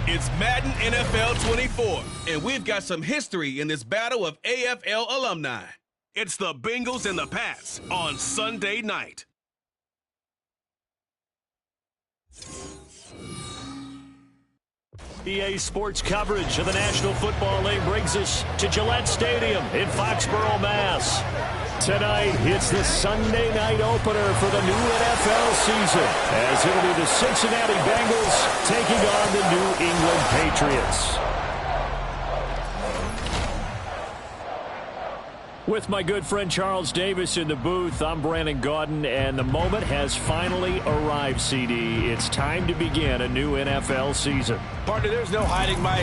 It's Madden NFL 24, and we've got some history in this battle of AFL alumni. It's the Bengals and the Pats on Sunday night. EA Sports coverage of the National Football League brings us to Gillette Stadium in Foxborough, Mass. Tonight, it's the Sunday night opener for the new NFL season, as it'll be the Cincinnati Bengals taking on the New England Patriots. With my good friend Charles Davis in the booth, I'm Brandon Gaudin, and the moment has finally arrived, CD. It's time to begin a new NFL season. Partner, there's no hiding my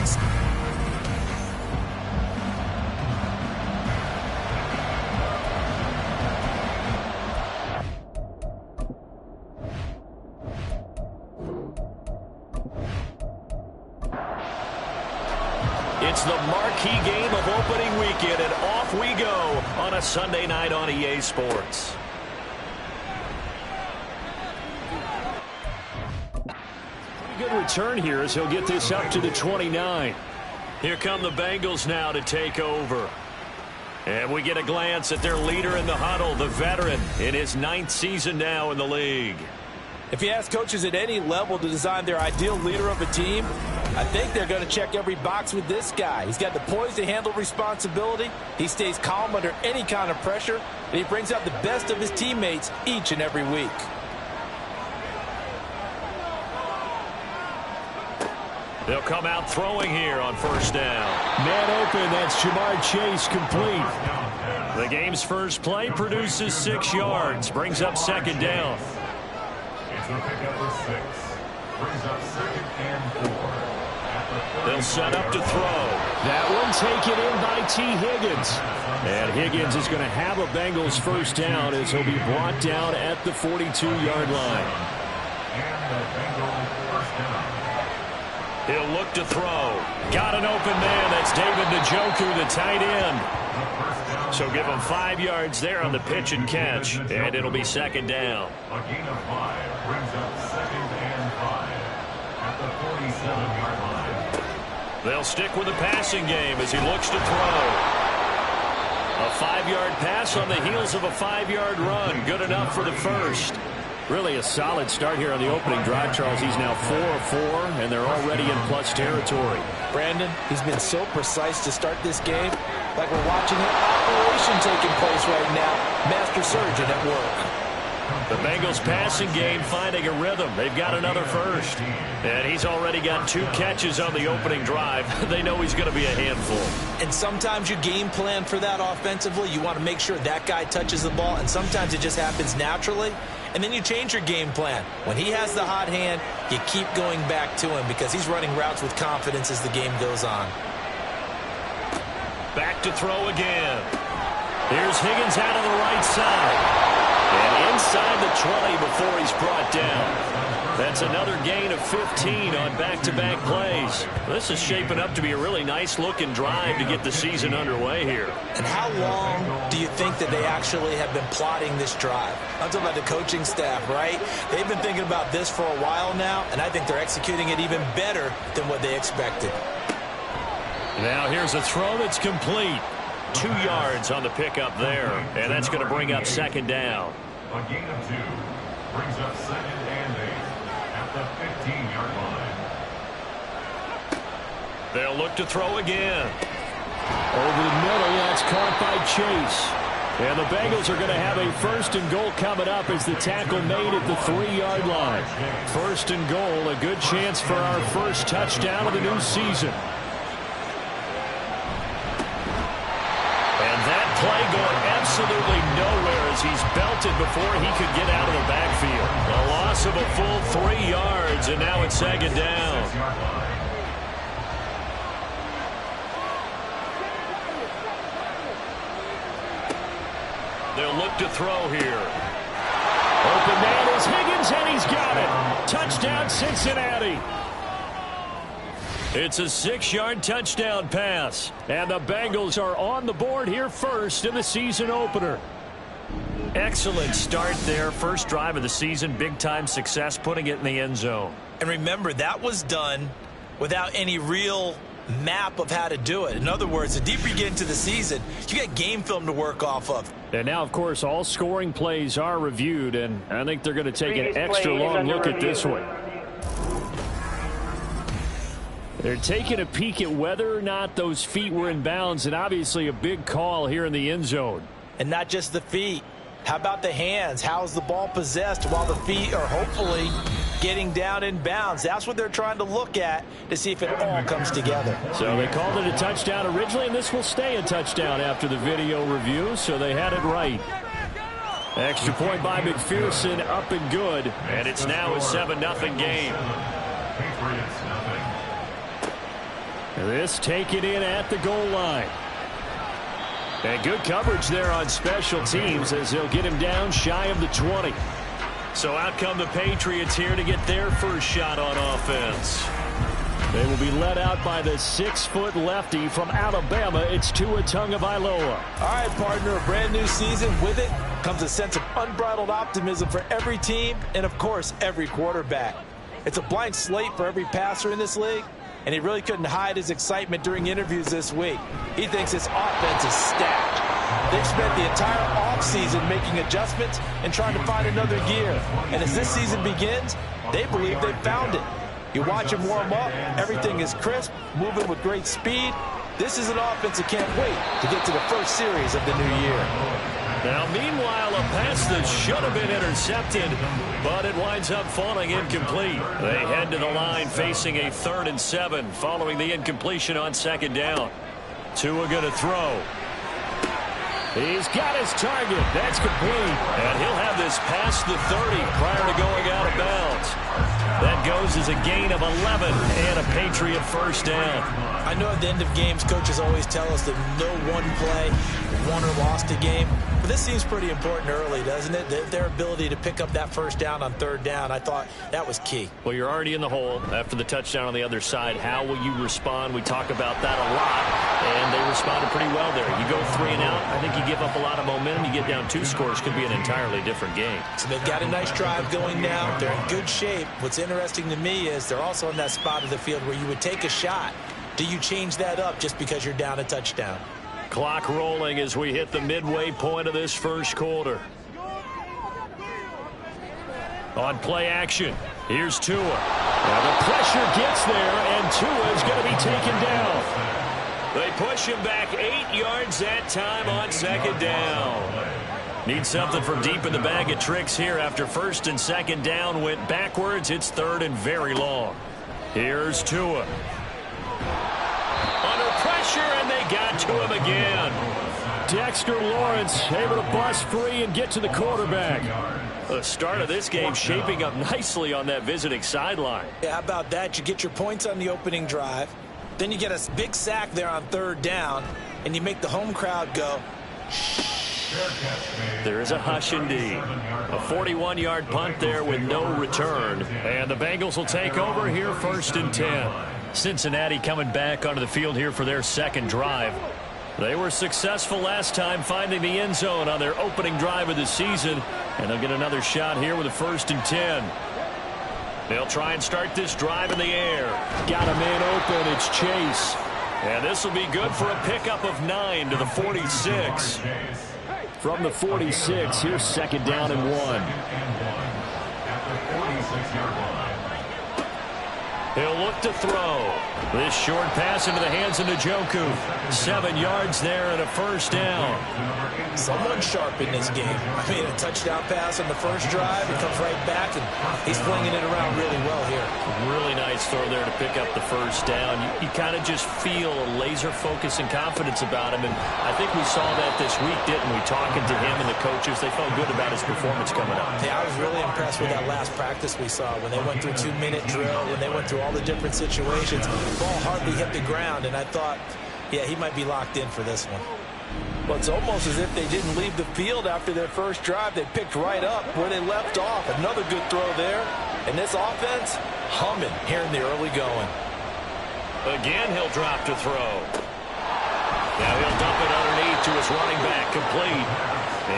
It's the marquee game of opening weekend, and off we go on a Sunday night on EA Sports. Pretty good return here as he'll get this up to the 29. Here come the Bengals now to take over. And we get a glance at their leader in the huddle, the veteran, in his 9th season now in the league. If you ask coaches at any level to design their ideal leader of a team, I think they're going to check every box with this guy. He's got the poise to handle responsibility. He stays calm under any kind of pressure, and he brings out the best of his teammates each and every week. They'll come out throwing here on first down. Man open, that's Jamar Chase complete. The game's first play produces 6 yards, brings up second down. It's a pickup for 6. Brings up second and 4. They'll set up to throw. That one taken in by T. Higgins. And Higgins is going to have a Bengals first down as he'll be brought down at the 42-yard line. And the Bengals first down. He'll look to throw. Got an open man. That's David Njoku, the tight end. So give him 5 yards there on the pitch and catch, and it'll be second down. A gain of 5 brings up second and 5 at the 47-yard line. They'll stick with the passing game as he looks to throw. A 5-yard pass on the heels of a 5-yard run. Good enough for the first. Really a solid start here on the opening drive, Charles. He's now 4 of 4, and they're already in plus territory. Brandon, he's been so precise to start this game, like we're watching an operation taking place right now. Master surgeon at work. The Bengals passing game finding a rhythm. They've got another first. And he's already got 2 catches on the opening drive. They know he's going to be a handful. And sometimes you game plan for that offensively. You want to make sure that guy touches the ball, and sometimes it just happens naturally. And then you change your game plan. When he has the hot hand, you keep going back to him because he's running routes with confidence as the game goes on. Back to throw again. Here's Higgins out on the right side. And inside the 20 before he's brought down. That's another gain of 15 on back-to-back plays. This is shaping up to be a really nice-looking drive to get the season underway here. And how long do you think that they actually have been plotting this drive? I'm talking about the coaching staff, right? They've been thinking about this for a while now, and I think they're executing it even better than what they expected. Now here's a throw that's complete. 2 yards on the pickup there, and that's going to bring up second down. A gain of 2 brings up second and 8 at the 15-yard line. They'll look to throw again. Over the middle, that's caught by Chase. And the Bengals are going to have a first and goal coming up as the tackle made at the 3-yard line. First and goal, a good chance for our first touchdown of the new season. And that play going absolutely nowhere as He's belted before he could get out of the backfield. A loss of a full 3 yards, and now it's second down. They'll look to throw here. Open man is Higgins, and he's got it. Touchdown, Cincinnati. It's a 6-yard touchdown pass. And the Bengals are on the board here first in the season opener. Excellent start there. First drive of the season. Big-time success putting it in the end zone. And remember, that was done without any real map of how to do it. In other words, the deeper you get into the season, you get game film to work off of. And now, of course, all scoring plays are reviewed, and I think they're going to take an extra long look at this one. They're taking a peek at whether or not those feet were in bounds, and obviously a big call here in the end zone. And not just the feet. How about the hands? How's the ball possessed while the feet are hopefully getting down in bounds? That's what they're trying to look at to see if it all comes together. So they called it a touchdown originally, and this will stay a touchdown after the video review, so they had it right. Extra point by McPherson, up and good, and it's now a 7-0 game. This taken in at the goal line. And good coverage there on special teams as they'll get him down shy of the 20. So out come the Patriots here to get their first shot on offense. They will be led out by the 6-foot lefty from Alabama. It's Tua Tagovailoa. All right, partner, a brand new season. With it comes a sense of unbridled optimism for every team and, of course, every quarterback. It's a blank slate for every passer in this league, and he really couldn't hide his excitement during interviews this week. He thinks his offense is stacked. They've spent the entire offseason making adjustments and trying to find another gear. And as this season begins, they believe they've found it. You watch him warm up, everything is crisp, moving with great speed. This is an offense that can't wait to get to the first series of the new year. Now, meanwhile, a pass that should have been intercepted, but it winds up falling incomplete. They head to the line facing a 3rd and 7 following the incompletion on second down. Tua going to throw. He's got his target. That's complete. And he'll have this past the 30 prior to going out of bounds. That goes as a gain of 11 and a Patriot first down. I know at the end of games, coaches always tell us that no one play won or lost a game. But this seems pretty important early, doesn't it? Their ability to pick up that first down on 3rd down, I thought that was key. Well, you're already in the hole after the touchdown on the other side. How will you respond? We talk about that a lot, and they responded pretty well there. You go 3 and out, I think you give up a lot of momentum. You get down 2 scores, could be an entirely different game. So they've got a nice drive going now. They're in good shape. What's interesting to me is they're also in that spot of the field where you would take a shot. Do you change that up just because you're down a touchdown? Clock rolling as we hit the midway point of this first quarter. On play action, here's Tua. Now the pressure gets there, and Tua is going to be taken down. They push him back 8 yards that time on second down. Need something from deep in the bag of tricks here after 1st and 2nd down went backwards. It's 3rd and very long. Here's Tua. Under pressure, and they got to him again. Dexter Lawrence able to bust free and get to the quarterback. The start of this game shaping up nicely on that visiting sideline. Yeah, how about that? You get your points on the opening drive. Then you get a big sack there on 3rd down, and you make the home crowd go, shh. There is a hush indeed. A 41-yard punt there with no return. And the Bengals will take over here 1st and 10. Cincinnati coming back onto the field here for their 2nd drive. They were successful last time finding the end zone on their opening drive of the season. And they'll get another shot here with a 1st and 10. They'll try and start this drive in the air. Got a man open. It's Chase. And this will be good for a pickup of 9 to the 46. From the 46, here's 2nd down and 1. He'll look to throw. This short pass into the hands of Njoku. 7 yards there and a first down. Someone sharp in this game. I mean, a touchdown pass on the first drive. It comes right back, and he's flinging it around really well here. Really nice throw there to pick up the first down. You kind of just feel a laser focus and confidence about him, and I think we saw that this week, didn't we? Talking to him and the coaches, they felt good about his performance coming up. Yeah, I was really impressed with that last practice we saw when they went through 2-minute drill, when they went through all the different situations. The ball hardly hit the ground, and I thought, yeah, he might be locked in for this one. Well, it's almost as if they didn't leave the field after their first drive. They picked right up where they left off. Another good throw there. And this offense, humming here in the early going. Again, he'll drop to throw. Now he'll dump it underneath to his running back, complete.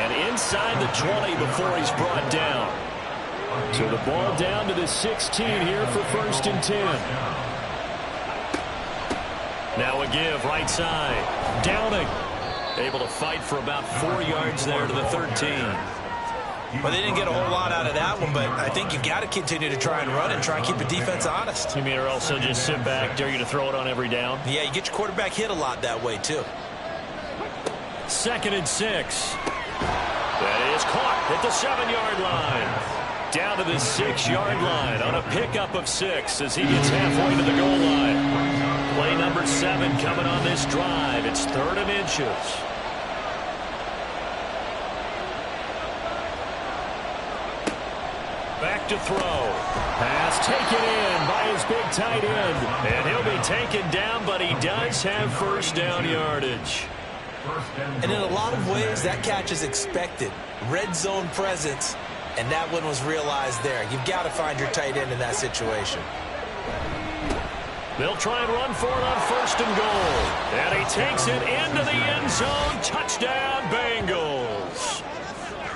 And inside the 20 before he's brought down. So the ball down to the 16 here for 1st and 10. Now a give right side. Downing. Able to fight for about 4 yards there to the 13. Well, they didn't get a whole lot out of that one, but I think you've got to continue to try and run and try and keep the defense honest. You mean or else they'll just sit back, dare you to throw it on every down? Yeah, you get your quarterback hit a lot that way, too. 2nd and 6. That is caught at the 7-yard line. Down to the 6-yard line on a pickup of 6 as he gets halfway to the goal line. Play number 7 coming on this drive. It's 3rd and inches. Back to throw. Pass taken in by his big tight end. And he'll be taken down, but he does have first down yardage. And in a lot of ways, that catch is expected. Red zone presence, and that one was realized there. You've got to find your tight end in that situation. They'll try and run for it on 1st and goal. And he takes it into the end zone. Touchdown, Bengals.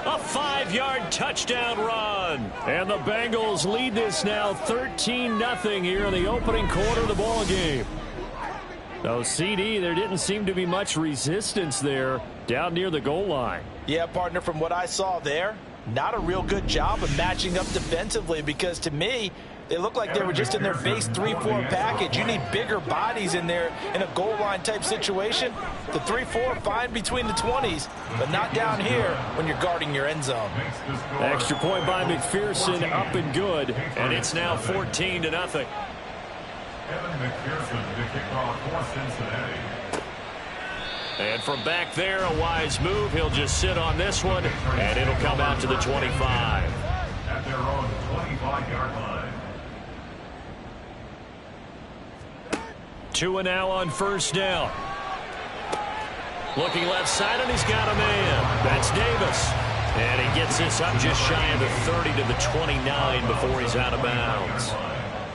A 5-yard touchdown run. And the Bengals lead this now 13-0 here in the opening quarter of the ball game. Oh, CD, there didn't seem to be much resistance there down near the goal line. Yeah, partner, from what I saw there, not a real good job of matching up defensively because to me, they look like they were just in their base 3-4 package. You need bigger bodies in there in a goal line type situation. The 3-4 fine between the 20s, but not down here when you're guarding your end zone. Extra point by McPherson, up and good, and it's now 14-0. Evan McPherson to kick off for Cincinnati. And from back there, a wise move. He'll just sit on this one, and it'll come out to the 25. At their own 25-yard line. 2 and now on 1st down. Looking left side, and he's got a man. That's Davis. And he gets this up just shy of the 30 to the 29 before he's out of bounds.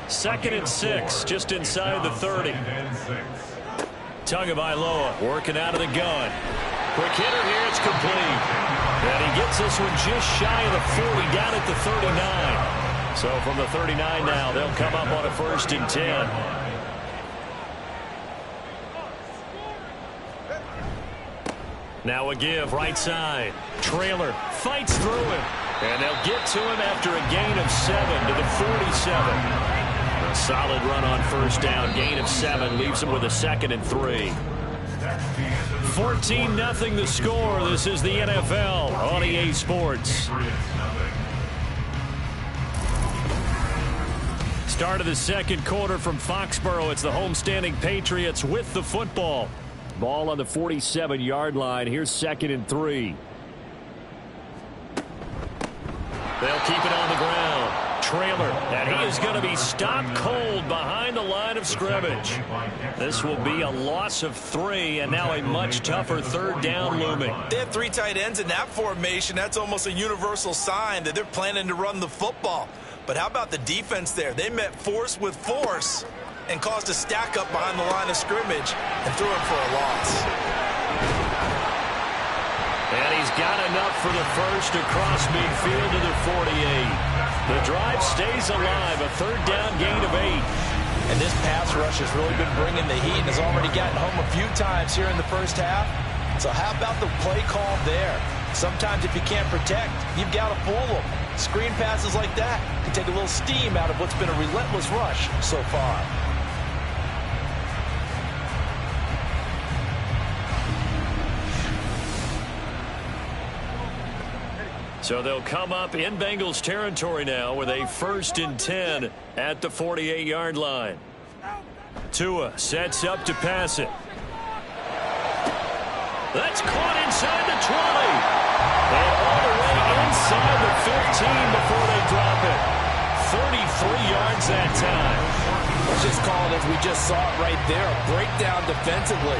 2nd and 6, just inside the 30. Tagovailoa working out of the gun. Quick hitter here, it's complete. And he gets this one just shy of the 40, down at the 39. So from the 39 now, they'll come up on a 1st and 10. Now a give, right side. Trailer fights through him. And they'll get to him after a gain of 7 to the 47. A solid run on 1st down. Gain of 7 leaves him with a 2nd and 3. 14-0 the score. This is the NFL on EA Sports. Start of the 2nd quarter from Foxborough. It's the homestanding Patriots with the football. Ball on the 47-yard line. Here's 2nd and 3. They'll keep it on the ground. Trailer, and he is going to be stopped cold behind the line of scrimmage. This will be a loss of 3, and now a much tougher 3rd down looming. They have 3 tight ends in that formation. That's almost a universal sign that they're planning to run the football. But how about the defense there? They met force with force and caused a stack up behind the line of scrimmage and threw him for a loss. And he's got enough for the first across midfield to the 48. The drive stays alive, a 3rd down gain of 8. And this pass rush has really been bringing the heat and has already gotten home a few times here in the first half. So how about the play call there? Sometimes if you can't protect, you've got to pull them. Screen passes like that can take a little steam out of what's been a relentless rush so far. So they'll come up in Bengals territory now with a 1st and 10 at the 48-yard line. Tua sets up to pass it. That's caught inside the 20. And all the way inside the 15 before they drop it. 33 yards that time. Let's just call it as we just saw it right there. A breakdown defensively.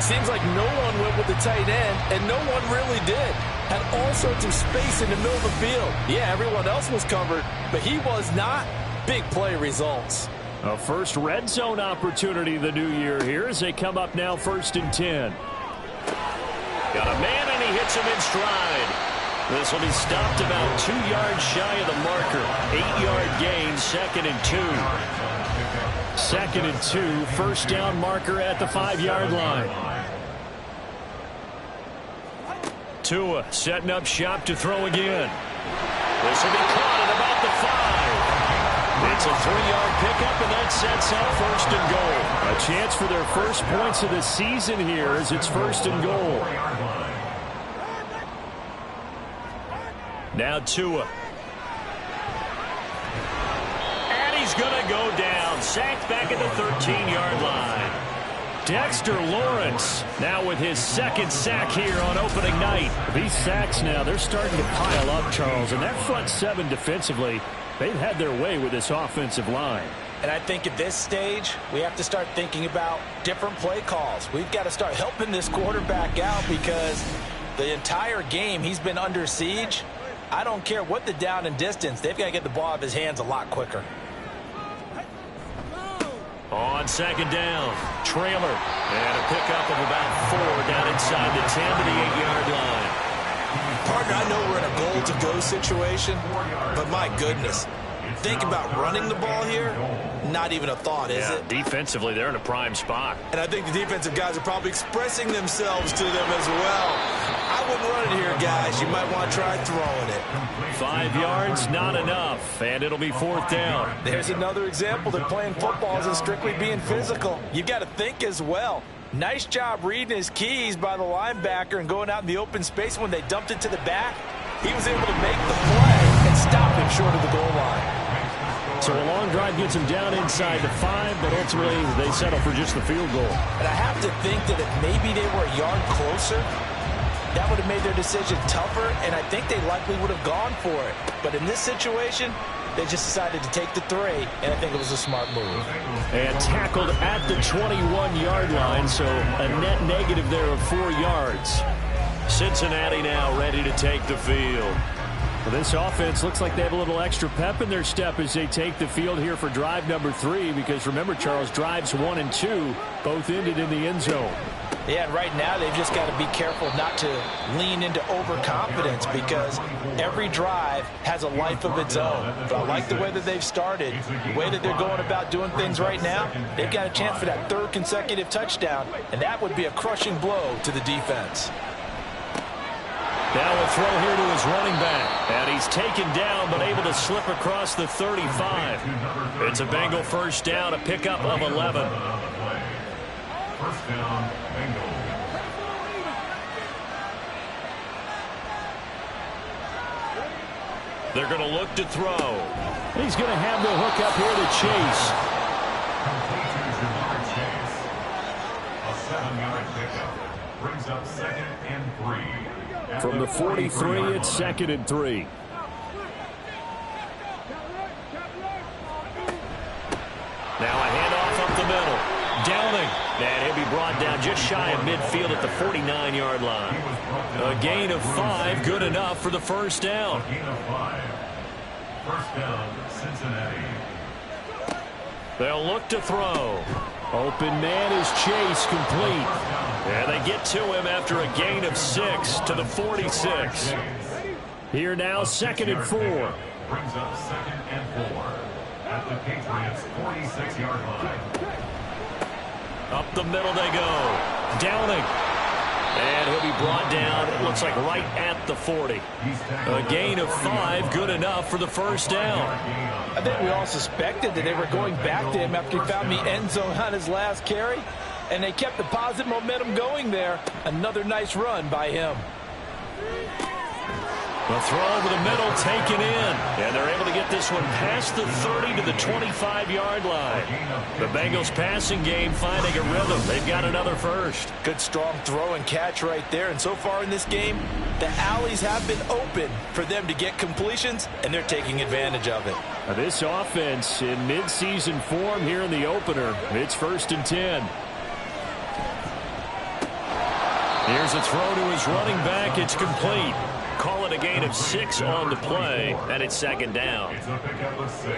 Seems like no one went with the tight end, and no one really did. Had all sorts of space in the middle of the field. Yeah, everyone else was covered, but he was not. Big play results. A first red zone opportunity the new year here as they come up now 1st and 10. Got a man, and he hits him in stride. This will be stopped about 2 yards shy of the marker. 8-yard gain, 2nd and 2. 2nd and 2, first down marker at the 5-yard line. Tua setting up shop to throw again. This will be caught at about the 5. It's a 3-yard pickup, and that sets up 1st and goal. A chance for their first points of the season here as it's 1st and goal. Now Tua. And he's going to go down. Sacked back at the 13-yard line. Dexter Lawrence now with his 2nd sack here on opening night. These sacks now, they're starting to pile up, Charles. And that front 7 defensively, they've had their way with this offensive line. And I think at this stage, we have to start thinking about different play calls. We've got to start helping this quarterback out because the entire game he's been under siege. I don't care what the down and distance. They've got to get the ball out of his hands a lot quicker. On 2nd down, trailer, and a pickup of about 4 down inside the 10 to the 8-yard line. Partner, I know we're in a goal-to-go situation, but my goodness, think about running the ball here, not even a thought, is it? Defensively, they're in a prime spot. And I think the defensive guys are probably expressing themselves to them as well. I wouldn't run it here, guys. You might want to try throwing it. 5 yards, not enough, and it'll be 4th down. There's another example that playing football isn't strictly being physical. You've got to think as well. Nice job reading his keys by the linebacker and going out in the open space when they dumped it to the back. He was able to make the play and stop him short of the goal line. So a long drive gets him down inside the 5, but ultimately they settle for just the field goal. And I have to think that if maybe they were a yard closer, that would have made their decision tougher, and I think they likely would have gone for it. But in this situation, they just decided to take the 3, and I think it was a smart move. And tackled at the 21-yard line, so a net negative there of 4 yards. Cincinnati now ready to take the field. Well, this offense looks like they have a little extra pep in their step as they take the field here for drive number 3, because remember, Charles, drives 1 and 2 both ended in the end zone. Yeah, and right now they've just got to be careful not to lean into overconfidence because every drive has a life of its own. But I like the way that they've started, the way that they're going about doing things right now. They've got a chance for that 3rd consecutive touchdown, and that would be a crushing blow to the defense. Now a throw here to his running back. And he's taken down but able to slip across the 35. It's a Bengal first down, a pickup of 11. First down, Bengals. They're going to look to throw. He's going to have the hook up here to Chase. Complete to Jamar Chase. A 7-yard pickup. Brings up 2nd and 3. From the 43, it's 2nd and 3. Now a handoff up the middle. Downing. And he'll be brought down just shy of midfield at the 49-yard line. A gain of 5, good enough for the first down. A gain of 5. First down, Cincinnati. They'll look to throw. Open man is Chase, complete. And they get to him after a gain of 6 to the 46. Here now, 2nd and 4. Brings up 2nd and 4 at the Patriots' 46-yard line. Up the middle they go. Downing. And he'll be brought down, it looks like right at the 40. A gain of 5, good enough for the first down. I think we all suspected that they were going back to him after he found the end zone on his last carry. And they kept the positive momentum going there. Another nice run by him. The throw over the middle taken in. And they're able to get this one past the 30 to the 25-yard line. The Bengals passing game finding a rhythm. They've got another first. Good strong throw and catch right there. And so far in this game, the alleys have been open for them to get completions, and they're taking advantage of it. Now this offense in midseason form here in the opener. It's 1st and 10. Here's a throw to his running back. It's complete. Call it a gain of 6 on the play, and it's 2nd down. It's a pickup of 6.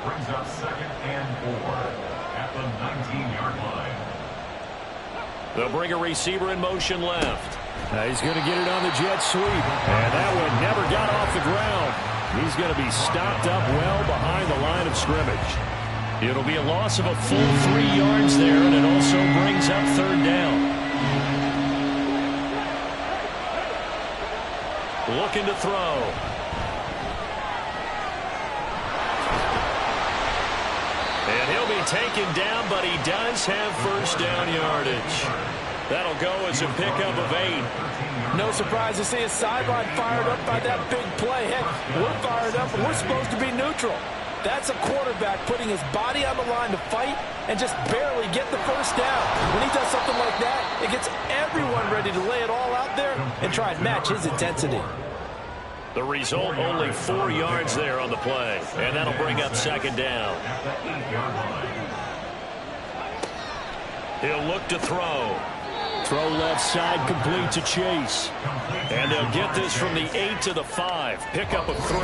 Brings up 2nd and 4 at the 19-yard line. They'll bring a receiver in motion left. He's going to get it on the jet sweep. And that one never got off the ground. He's going to be stopped up well behind the line of scrimmage. It'll be a loss of a full 3 yards there, and it also brings up 3rd down. Looking to throw. And he'll be taken down, but he does have 1st down yardage. That'll go as a pickup of 8. No surprise to see his sideline fired up by that big play. Heck, we're fired up, and we're supposed to be neutral. That's a quarterback putting his body on the line to fight and just barely get the 1st down. When he does something like that, it gets everyone ready to lay it all out there and try and match his intensity. The result, only 4 yards there on the play. And that'll bring up 2nd down. He'll look to throw. Throw left side, complete to Chase. And they'll get this from the 8 to the 5. Pickup of 3.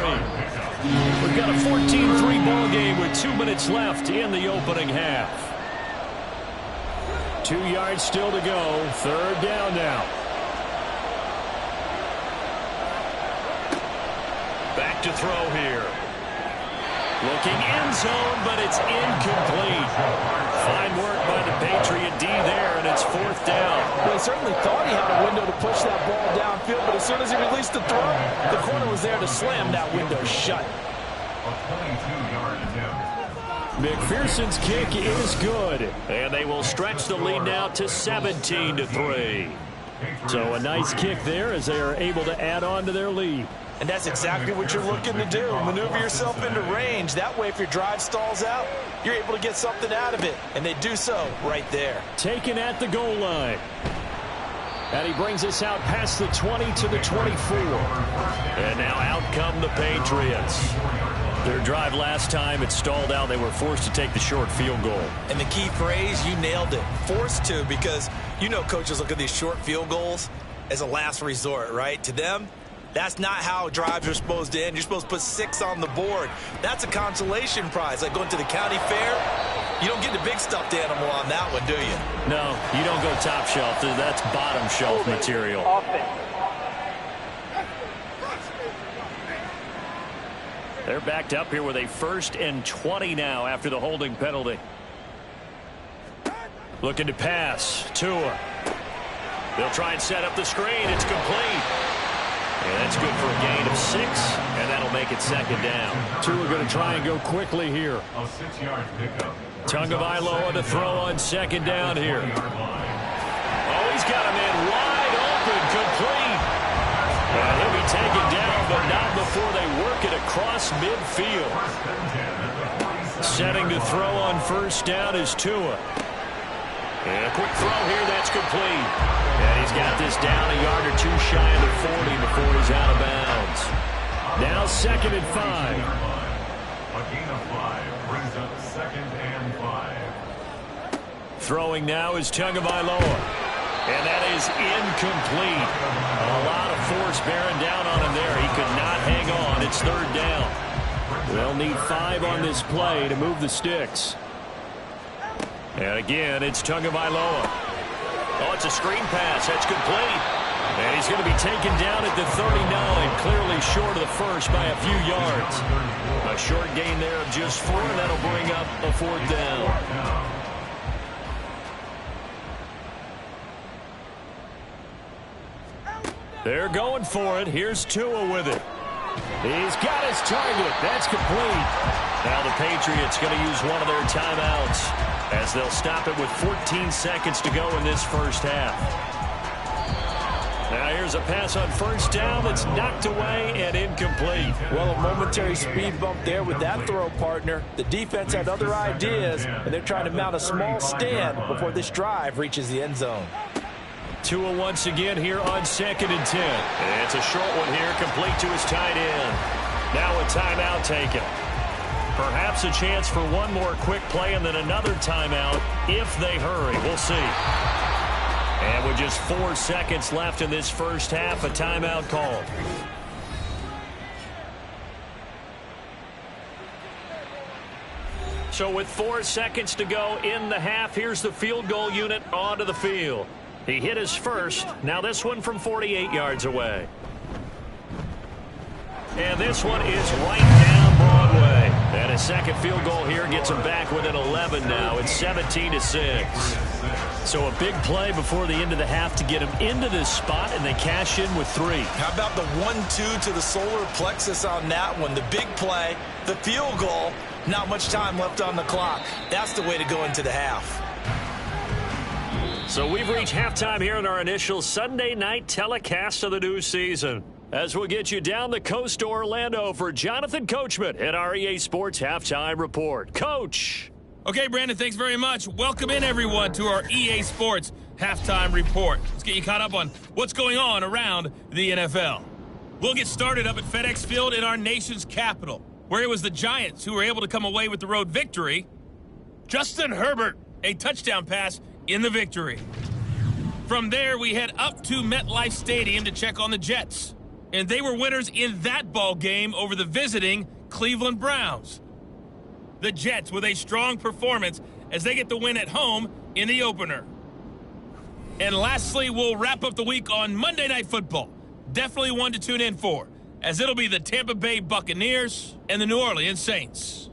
We've got a 14-3 ball game with 2 minutes left in the opening half. 2 yards still to go. 3rd down now. Back to throw here. Looking end zone, but it's incomplete. Fine work by the Patriot D there, and it's 4th down. Well, he certainly thought he had a window to push that ball downfield, but as soon as he released the throw, the corner was there to slam that window shut. A 22-yard attempt. McPherson's kick is good, and they will stretch the lead now to 17-3. So a nice kick there as they are able to add on to their lead. And that's exactly what you're looking to do. Maneuver yourself into range. That way, if your drive stalls out, you're able to get something out of it. And they do so right there. Taken at the goal line. And he brings us out past the 20 to the 24. And now out come the Patriots. Their drive last time, it stalled out. They were forced to take the short field goal. And the key phrase, you nailed it. Forced to, because you know coaches look at these short field goals as a last resort, right? To them, that's not how drives are supposed to end. You're supposed to put 6 on the board. That's a consolation prize. Like going to the county fair, you don't get the big stuffed animal on that one, do you? No, you don't go top shelf. That's bottom shelf material. They're backed up here with a 1st and 20 now after the holding penalty. Looking to pass. Tua. They'll try and set up the screen. It's complete. And that's good for a gain of 6, and that'll make it 2nd down. Tua going to try and go quickly here. A 6-yard pickup. Tagovailoa to throw on 2nd down here. Oh, he's got him in wide open, complete. And he'll be taken down, but not before they work it across midfield. Setting to throw on 1st down is Tua. And a quick throw here, that's complete. And he's got this down a yard or 2 shy of the 40 before he's out of bounds. Now 2nd and 5. A gain of 5 brings up 2nd and 5. Throwing now is Tagovailoa. And that is incomplete. A lot of force bearing down on him there. He could not hang on. It's 3rd down. They'll need 5 on this play to move the sticks. And again, it's Tagovailoa. Oh, it's a screen pass. That's complete. And he's going to be taken down at the 39, clearly short of the first by a few yards. A short gain there of just 4, and that'll bring up a 4th down. They're going for it. Here's Tua with it. He's got his target. That's complete. Now the Patriots going to use one of their timeouts as they'll stop it with 14 seconds to go in this first half. Now here's a pass on first down that's knocked away and incomplete. Well, a momentary speed bump there with that throw, partner. The defense had other ideas, and they're trying to mount a small stand before this drive reaches the end zone. Tua once again here on 2nd and 10. And it's a short one here, complete to his tight end. Now a timeout taken. Perhaps a chance for one more quick play and then another timeout if they hurry. We'll see. And with just 4 seconds left in this first half, a timeout called. So with 4 seconds to go in the half, here's the field goal unit onto the field. He hit his first. Now this one from 48 yards away. And this one is right down Broadway. And a second field goal here gets him back within 11 now. It's 17-6. So a big play before the end of the half to get him into this spot, and they cash in with 3. How about the 1-2 to the solar plexus on that one? The big play, the field goal, not much time left on the clock. That's the way to go into the half. So we've reached halftime here in our initial Sunday night telecast of the new season. As we'll get you down the coast to Orlando for Jonathan Coachman at our EA Sports Halftime Report. Coach. Okay, Brandon, thanks very much. Welcome in, everyone, to our EA Sports Halftime Report. Let's get you caught up on what's going on around the NFL. We'll get started up at FedEx Field in our nation's capital, where it was the Giants who were able to come away with the road victory. Justin Herbert, a touchdown pass in the victory. From there, we head up to MetLife Stadium to check on the Jets. And they were winners in that ball game over the visiting Cleveland Browns. The Jets with a strong performance as they get the win at home in the opener. And lastly, we'll wrap up the week on Monday Night Football. Definitely one to tune in for, as it'll be the Tampa Bay Buccaneers and the New Orleans Saints.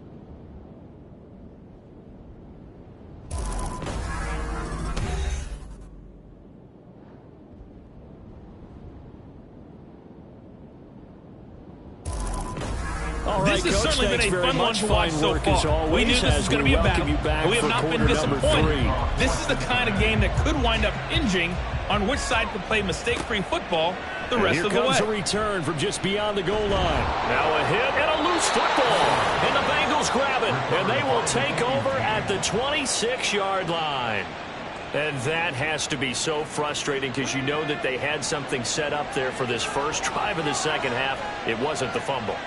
This has certainly been a fun one to watch so far. We knew this was going to be a battle, but we have not been disappointed. This is the kind of game that could wind up hinging on which side can play mistake-free football the rest of the way. Here comes a return from just beyond the goal line. Now a hit and a loose football. And the Bengals grab it, and they will take over at the 26-yard line. And that has to be so frustrating because you know that they had something set up there for this first drive of the second half. It wasn't the fumble.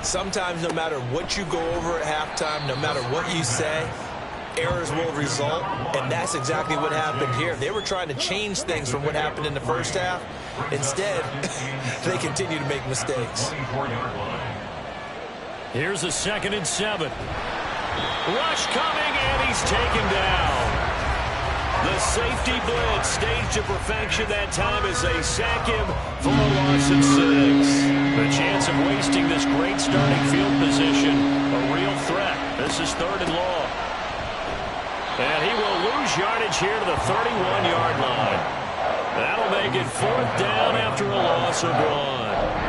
Sometimes no matter what you go over at halftime, no matter what you say, errors will result, and that's exactly what happened here. They were trying to change things from what happened in the first half. Instead, they continue to make mistakes. Here's a 2nd and 7. Rush coming, and he's taken down. The safety blitz staged to perfection that time as they sack him for a loss of 6. The chance of wasting this great starting field position, a real threat. This is 3rd and long. And he will lose yardage here to the 31-yard line. That'll make it 4th down after a loss of 1.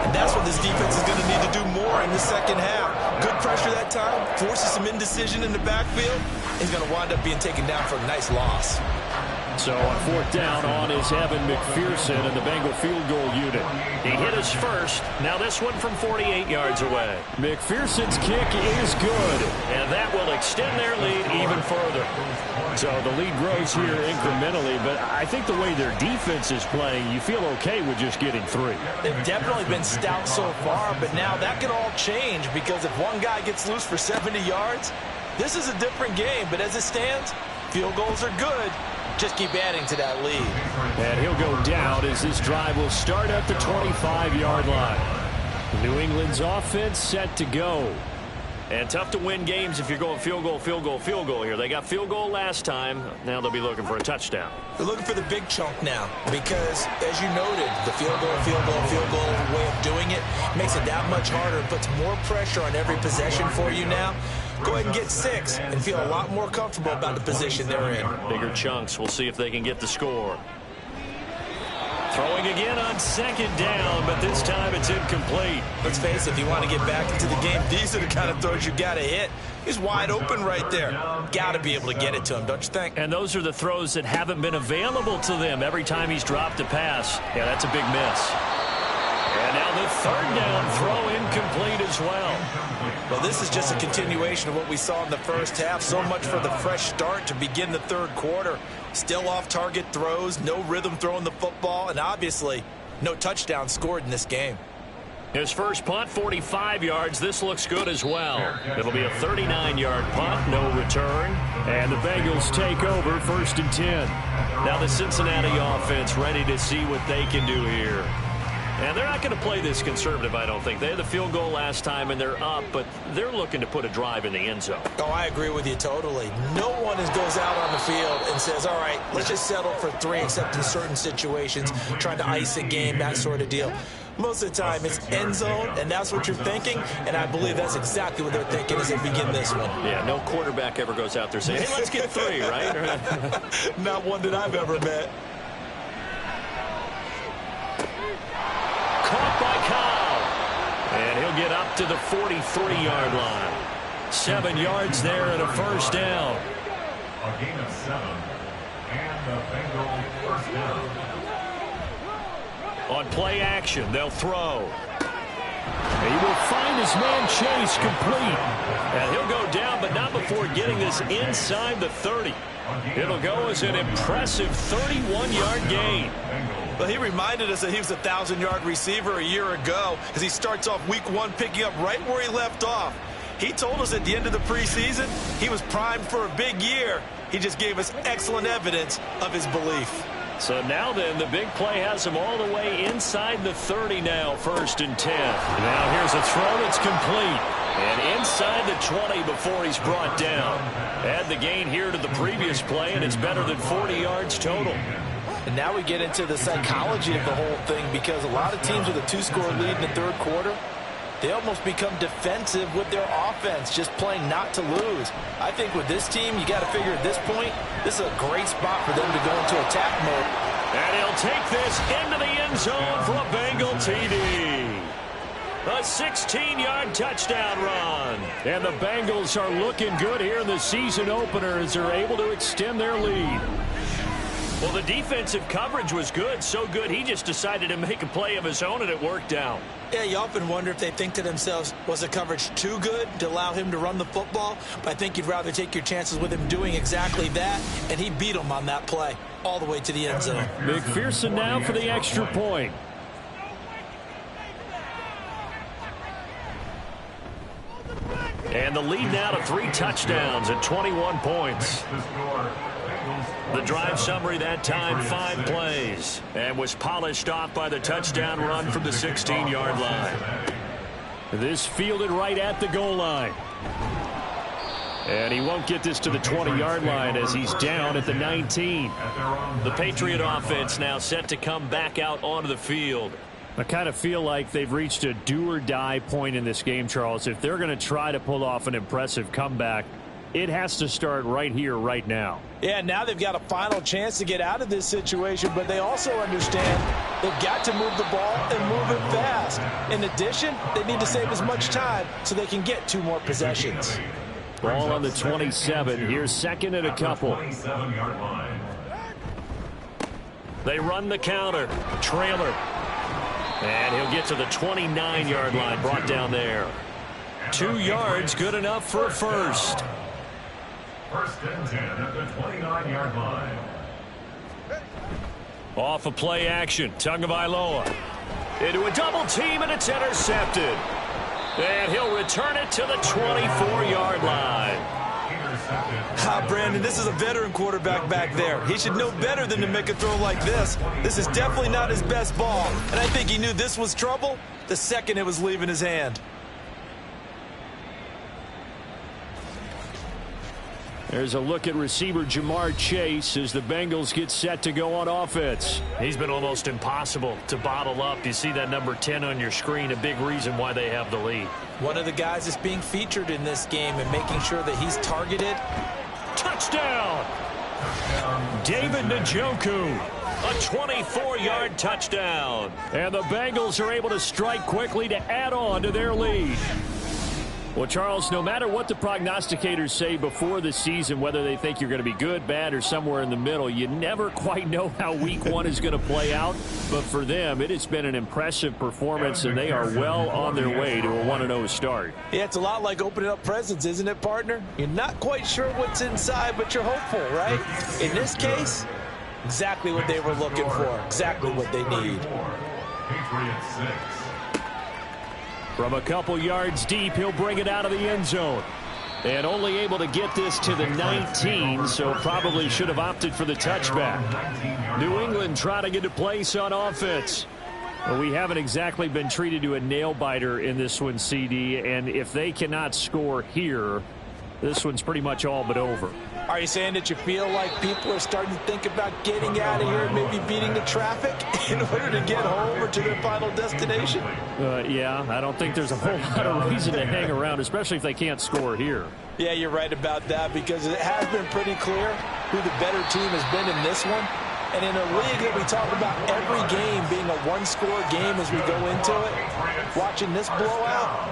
And that's what this defense is going to need to do more in the second half. Good pressure that time, forces some indecision in the backfield. He's going to wind up being taken down for a nice loss. So on 4th down on is Evan McPherson and the Bengal field goal unit. He hit his first. Now this one from 48 yards away. McPherson's kick is good. And that will extend their lead even further. So the lead grows here incrementally, but I think the way their defense is playing, you feel okay with just getting 3. They've definitely been stout so far, but now that can all change because if one guy gets loose for 70 yards, this is a different game. But as it stands, field goals are good. Just keep adding to that lead. And he'll go down as this drive will start at the 25-yard line. New England's offense set to go. And tough to win games if you're going field goal, field goal, field goal here. They got field goal last time. Now they'll be looking for a touchdown. They're looking for the big chunk now because, as you noted, the field goal way of doing it makes it that much harder and puts more pressure on every possession for you now. Go ahead and get 6 and feel a lot more comfortable about the position they're in. Bigger chunks. We'll see if they can get the score. Throwing again on second down, but this time it's incomplete. Let's face it, if you want to get back into the game, these are the kind of throws you got to hit. He's wide open right there. Got to be able to get it to him, don't you think? And those are the throws that haven't been available to them every time he's dropped a pass. Yeah, that's a big miss. And now the third down throw incomplete as well. Well, this is just a continuation of what we saw in the first half. So much for the fresh start to begin the third quarter. Still off-target throws, no rhythm throwing the football, and obviously no touchdown scored in this game. His first punt, 45 yards. This looks good as well. It'll be a 39-yard punt, no return. And the Bengals take over 1st and 10. Now the Cincinnati offense ready to see what they can do here. And they're not going to play this conservative, I don't think. They had the field goal last time, and they're up, but they're looking to put a drive in the end zone. Oh, I agree with you totally. No one goes out on the field and says, all right, let's just settle for 3, except in certain situations, trying to ice a game, that sort of deal. Most of the time, it's end zone, and that's what you're thinking, and I believe that's exactly what they're thinking as they begin this one. Yeah, no quarterback ever goes out there saying, hey, let's get 3, right? Not one that I've ever met. Caught by Kyle. And he'll get up to the 43-yard line. 7 yards there and a first down. A gain of 7. And the Bengals first down. On play action, they'll throw. He will find his man Chase complete. And he'll go down, but not before getting this inside the 30. It'll go as an impressive 31-yard gain. Well, he reminded us that he was a 1,000-yard receiver a year ago as he starts off week 1 picking up right where he left off. He told us at the end of the preseason he was primed for a big year. He just gave us excellent evidence of his belief. So now then, the big play has him all the way inside the 30 now, 1st and 10. Now here's a throw that's complete. And inside the 20 before he's brought down. Add the gain here to the previous play, and it's better than 40 yards total. And now we get into the psychology of the whole thing, because a lot of teams with a 2-score lead in the third quarter, they almost become defensive with their offense, just playing not to lose. I think with this team, you got to figure at this point, this is a great spot for them to go into attack mode. And he'll take this into the end zone for a Bengal TD. A 16-yard touchdown run. And the Bengals are looking good here in the season opener as they're able to extend their lead. Well, the defensive coverage was good, so good he just decided to make a play of his own, and it worked out. Yeah, you often wonder if they think to themselves, was the coverage too good to allow him to run the football? But I think you'd rather take your chances with him doing exactly that, and he beat him on that play all the way to the end zone. McPherson now for the extra point. And the lead now to 3 touchdowns and 21 points. The drive summary that time, 5 plays, and was polished off by the touchdown run from the 16-yard line. This fielded right at the goal line. And he won't get this to the 20-yard line as he's down at the 19. The Patriot offense now set to come back out onto the field. I kind of feel like they've reached a do-or-die point in this game, Charles. If they're going to try to pull off an impressive comeback, it has to start right here, right now. Yeah, now they've got a final chance to get out of this situation, but they also understand they've got to move the ball and move it fast. In addition, they need to save as much time so they can get 2 more possessions. Ball on the 27. Here's 2nd and a couple. They run the counter. Trailer. And he'll get to the 29-yard line, brought down there. 2 yards, good enough for a first. 1st and 10 at the 29-yard line. Off a play action. Tagovailoa into a double team, and it's intercepted. And he'll return it to the 24-yard line. Brandon, this is a veteran quarterback back there. He should know better than to make a throw like this. This is definitely not his best ball. And I think he knew this was trouble the second it was leaving his hand. There's a look at receiver Jamar Chase as the Bengals get set to go on offense. He's been almost impossible to bottle up. You see that number 10 on your screen, a big reason why they have the lead. One of the guys that's being featured in this game and making sure that he's targeted. Touchdown! David Njoku. A 24-yard touchdown. And the Bengals are able to strike quickly to add on to their lead. Well, Charles, no matter what the prognosticators say before the season, whether they think you're going to be good, bad, or somewhere in the middle, you never quite know how week one is going to play out. But for them, it has been an impressive performance, and they are well on their way to a 1-0 start. Yeah, it's a lot like opening up presents, isn't it, partner? You're not quite sure what's inside, but you're hopeful, right? In this case, exactly what they were looking for, exactly what they need. Patriots 6. From a couple yards deep, he'll bring it out of the end zone. And only able to get this to the 19, so probably should have opted for the touchback. New England trying to get a place on offense. Well, we haven't exactly been treated to a nail-biter in this one, CD, and if they cannot score here, this one's pretty much all but over. Are you saying that you feel like people are starting to think about getting out of here and maybe beating the traffic in order to get home or to their final destination? Yeah, I don't think there's a whole lot of reason to hang around, especially if they can't score here. Yeah, you're right about that, because it has been pretty clear who the better team has been in this one. And in a league that we talk about every game being a one-score game as we go into it, watching this blowout,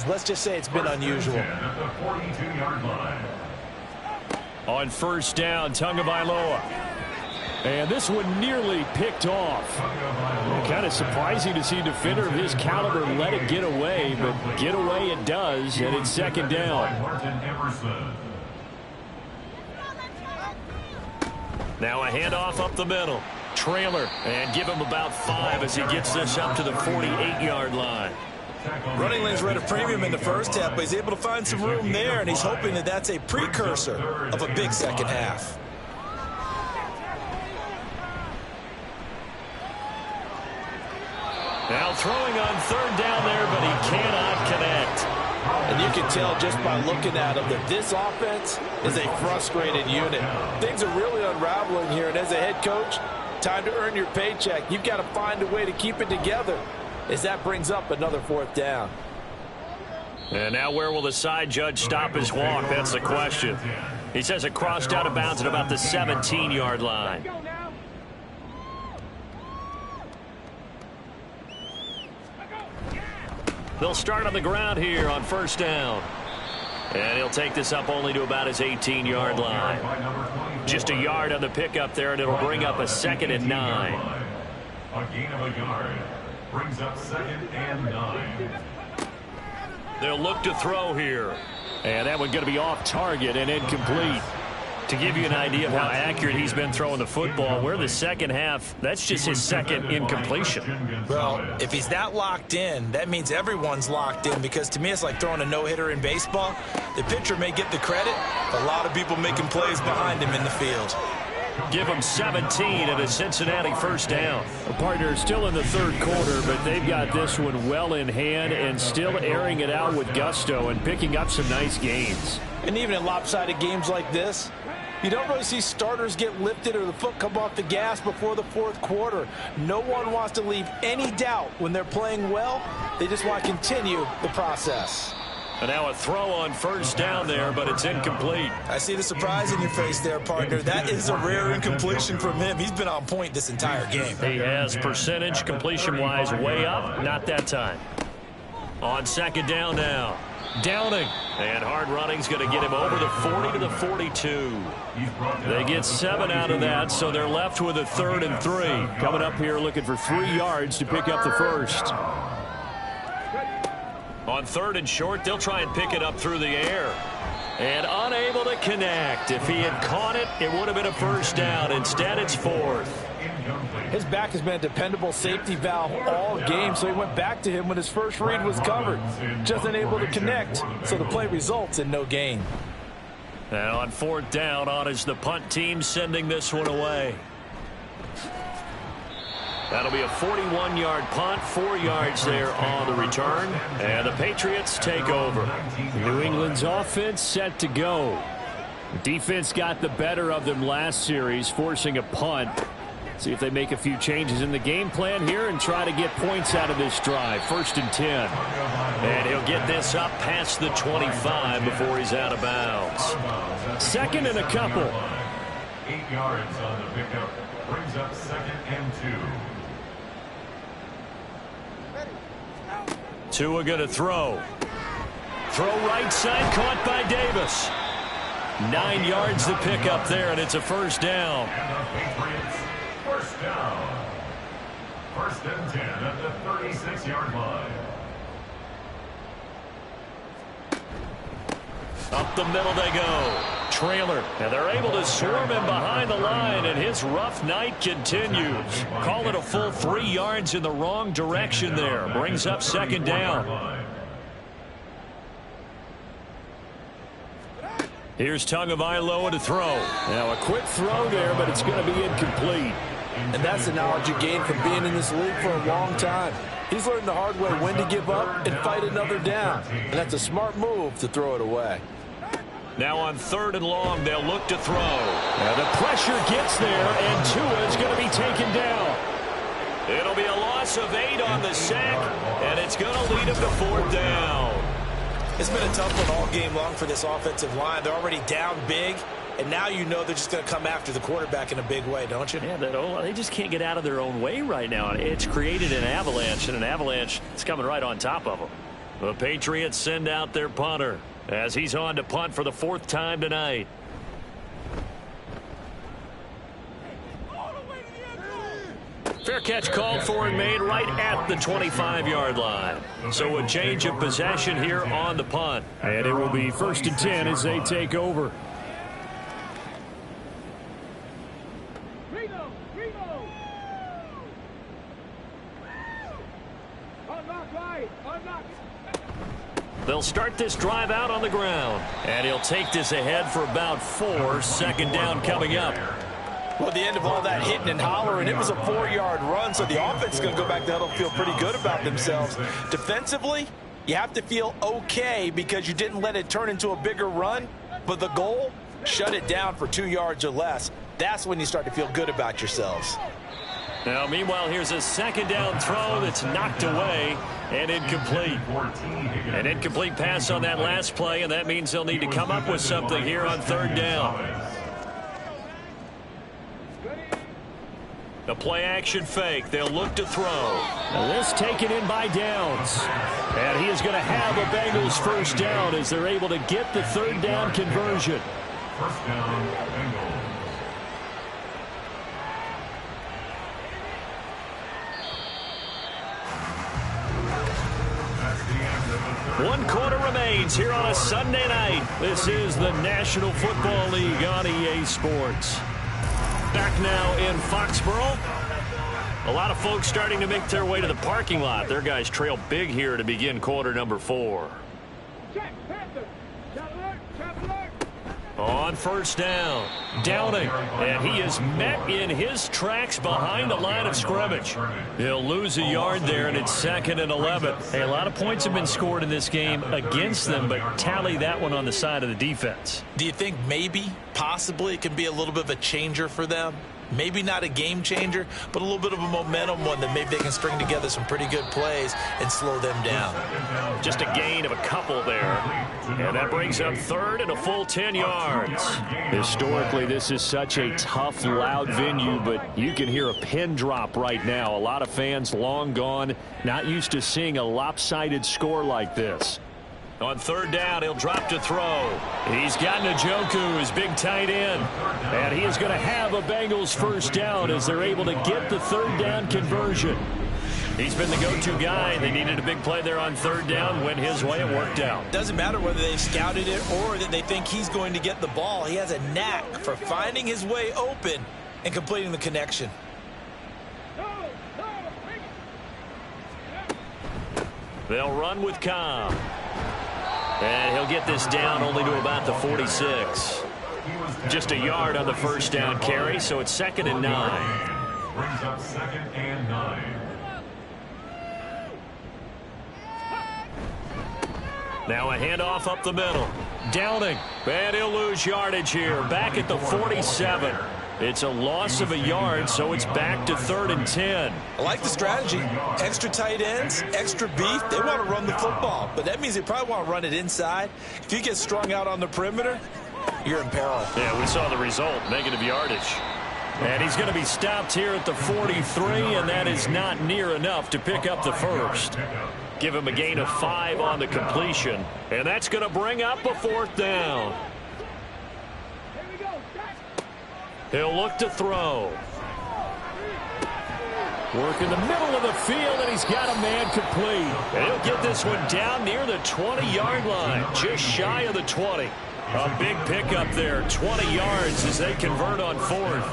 let's just say it's been unusual. At the 42-yard line. On first down, Tagovailoa. And this one nearly picked off. Kind of surprising to see a defender of his caliber let it get away, but get away it does, and it's second down. Now a handoff up the middle. Trailer, and give him about 5 as he gets this up to the 48-yard line. Running lanes were at a premium in the first half, but he's able to find some room there, and he's hoping that that's a precursor of a big second half. Now throwing on third down there, but he cannot connect. And you can tell just by looking at him that this offense is a frustrated unit. Things are really unraveling here, and as a head coach, time to earn your paycheck. You've got to find a way to keep it together, as that brings up another fourth down. And now where will the side judge stop his walk? That's the question. He says it crossed out of bounds at about the 17-yard line. They'll start on the ground here on first down. And he'll take this up only to about his 18-yard line. Just a yard on the pickup there, and it'll bring up a 2nd and 9. A gain of a yard. Brings up 2nd and 9. They'll look to throw here. And that one going to be off target and incomplete. To give you an idea of how accurate he's been throwing the football, we're the second half. That's just his second incompletion. Well, if he's that locked in, that means everyone's locked in, because to me it's like throwing a no-hitter in baseball. The pitcher may get the credit, but a lot of people making plays behind him in the field. Give them 17 and a Cincinnati first down. The partner is still in the third quarter, but they've got this one well in hand and still airing it out with gusto and picking up some nice gains. And even in lopsided games like this, you don't really see starters get lifted or the foot come off the gas before the fourth quarter. No one wants to leave any doubt when they're playing well. They just want to continue the process. And now a throw on first down there, but it's incomplete. I see the surprise in your face there, partner. That is a rare incompletion from him. He's been on point this entire game. He has percentage completion-wise way up. Not that time. On second down now. Downing. And hard running's going to get him over the 40 to the 42. They get 7 out of that, so they're left with a 3rd and 3. Coming up here looking for 3 yards to pick up the first. On 3rd and short, they'll try and pick it up through the air. And unable to connect. If he had caught it, it would have been a first down. Instead, it's 4th. His back has been a dependable safety valve all game, so he went back to him when his first read was covered. Just unable to connect, so the play results in no gain. And on 4th down, on is the punt team sending this one away. That'll be a 41-yard punt, 4 yards there on the return. And the Patriots take over. New England's offense set to go. The defense got the better of them last series, forcing a punt. See if they make a few changes in the game plan here and try to get points out of this drive. 1st and 10. And he'll get this up past the 25 before he's out of bounds. 2nd and a couple. 8 yards on the pickup. Brings up 2nd and 2. Tua going to throw. Throw right side, caught by Davis. 9 yards to pick up there, and it's a first down. And the Patriots, first down. 1st and 10 at the 36-yard line. Up the middle they go. Trailer, and they're able to swarm him behind the line, and his rough night continues. Call it a full 3 yards in the wrong direction there. Brings up 2nd down. Here's Tagovailoa to throw. Now a quick throw there, but it's going to be incomplete. And that's the knowledge you gain from being in this league for a long time. He's learned the hard way when to give up and fight another down. And that's a smart move to throw it away. Now on 3rd and long, they'll look to throw. Now the pressure gets there, and Tua is going to be taken down. It'll be a loss of 8 on the sack, and it's going to lead him to 4th down. It's been a tough one all game long for this offensive line. They're already down big, and now you know they're just going to come after the quarterback in a big way, don't you? Yeah, they just can't get out of their own way right now. It's created an avalanche, and an avalanche is coming right on top of them. The Patriots send out their punter as he's on to punt for the 4th time tonight. Fair catch called for and made right at the 25-yard line. So a change of possession here on the punt. And it will be 1st and 10 as they take over. They'll start this drive out on the ground. And he'll take this ahead for about 4. 2nd down coming up. Well, at the end of all that hitting and hollering, it was a 4-yard run, so the offense is going to go back there and feel pretty good about themselves. Defensively, you have to feel okay because you didn't let it turn into a bigger run, but the goal, shut it down for 2 yards or less. That's when you start to feel good about yourselves. Now, meanwhile, here's a 2nd down throw that's knocked away and incomplete. An incomplete pass on that last play, and that means they'll need to come up with something here on 3rd down. The play-action fake. They'll look to throw. Now this taken in by Downs. And he is going to have a Bengals first down as they're able to get the 3rd down conversion. First down, Bengals. One quarter remains here on a Sunday night. This is the National Football League on EA Sports. Back now in Foxborough. A lot of folks starting to make their way to the parking lot. Their guys trail big here to begin quarter number 4. On 1st down, Downing, and he is met in his tracks behind the line of scrimmage. He'll lose a yard there, and it's 2nd and 11. Hey, a lot of points have been scored in this game against them, but tally that one on the side of the defense. Do you think maybe, possibly, it can be a little bit of a changer for them? Maybe not a game changer, but a little bit of a momentum one that maybe they can string together some pretty good plays and slow them down. Just a gain of a couple there. And that brings up 3rd and a full 10 yards. Historically, this is such a tough, loud venue, but you can hear a pin drop right now. A lot of fans long gone, not used to seeing a lopsided score like this. On 3rd down, he'll drop to throw. He's got Njoku, his big tight end. And he is going to have a Bengals first down as they're able to get the 3rd down conversion. He's been the go-to guy. They needed a big play there on 3rd down. Went his way. It worked out. Doesn't matter whether they scouted it or that they think he's going to get the ball. He has a knack for finding his way open and completing the connection. They'll run with Cobb. And he'll get this down only to about the 46. Just a yard on the 1st down carry, so it's 2nd and 9. Brings up 2nd and 9. Now a handoff up the middle. Downing, and he'll lose yardage here. Back at the 47. It's a loss of a yard, so it's back to 3rd and 10. I like the strategy. Extra tight ends, extra beef. They want to run the football, but that means they probably want to run it inside. If you get strung out on the perimeter, you're in peril. Yeah, we saw the result, negative yardage. And he's going to be stopped here at the 43, and that is not near enough to pick up the first. Give him a gain of 5 on the completion, and that's going to bring up a 4th down. He'll look to throw. Work in the middle of the field, and he's got a man complete. And he'll get this one down near the 20-yard line, just shy of the 20. A big pickup there, 20 yards as they convert on 4th.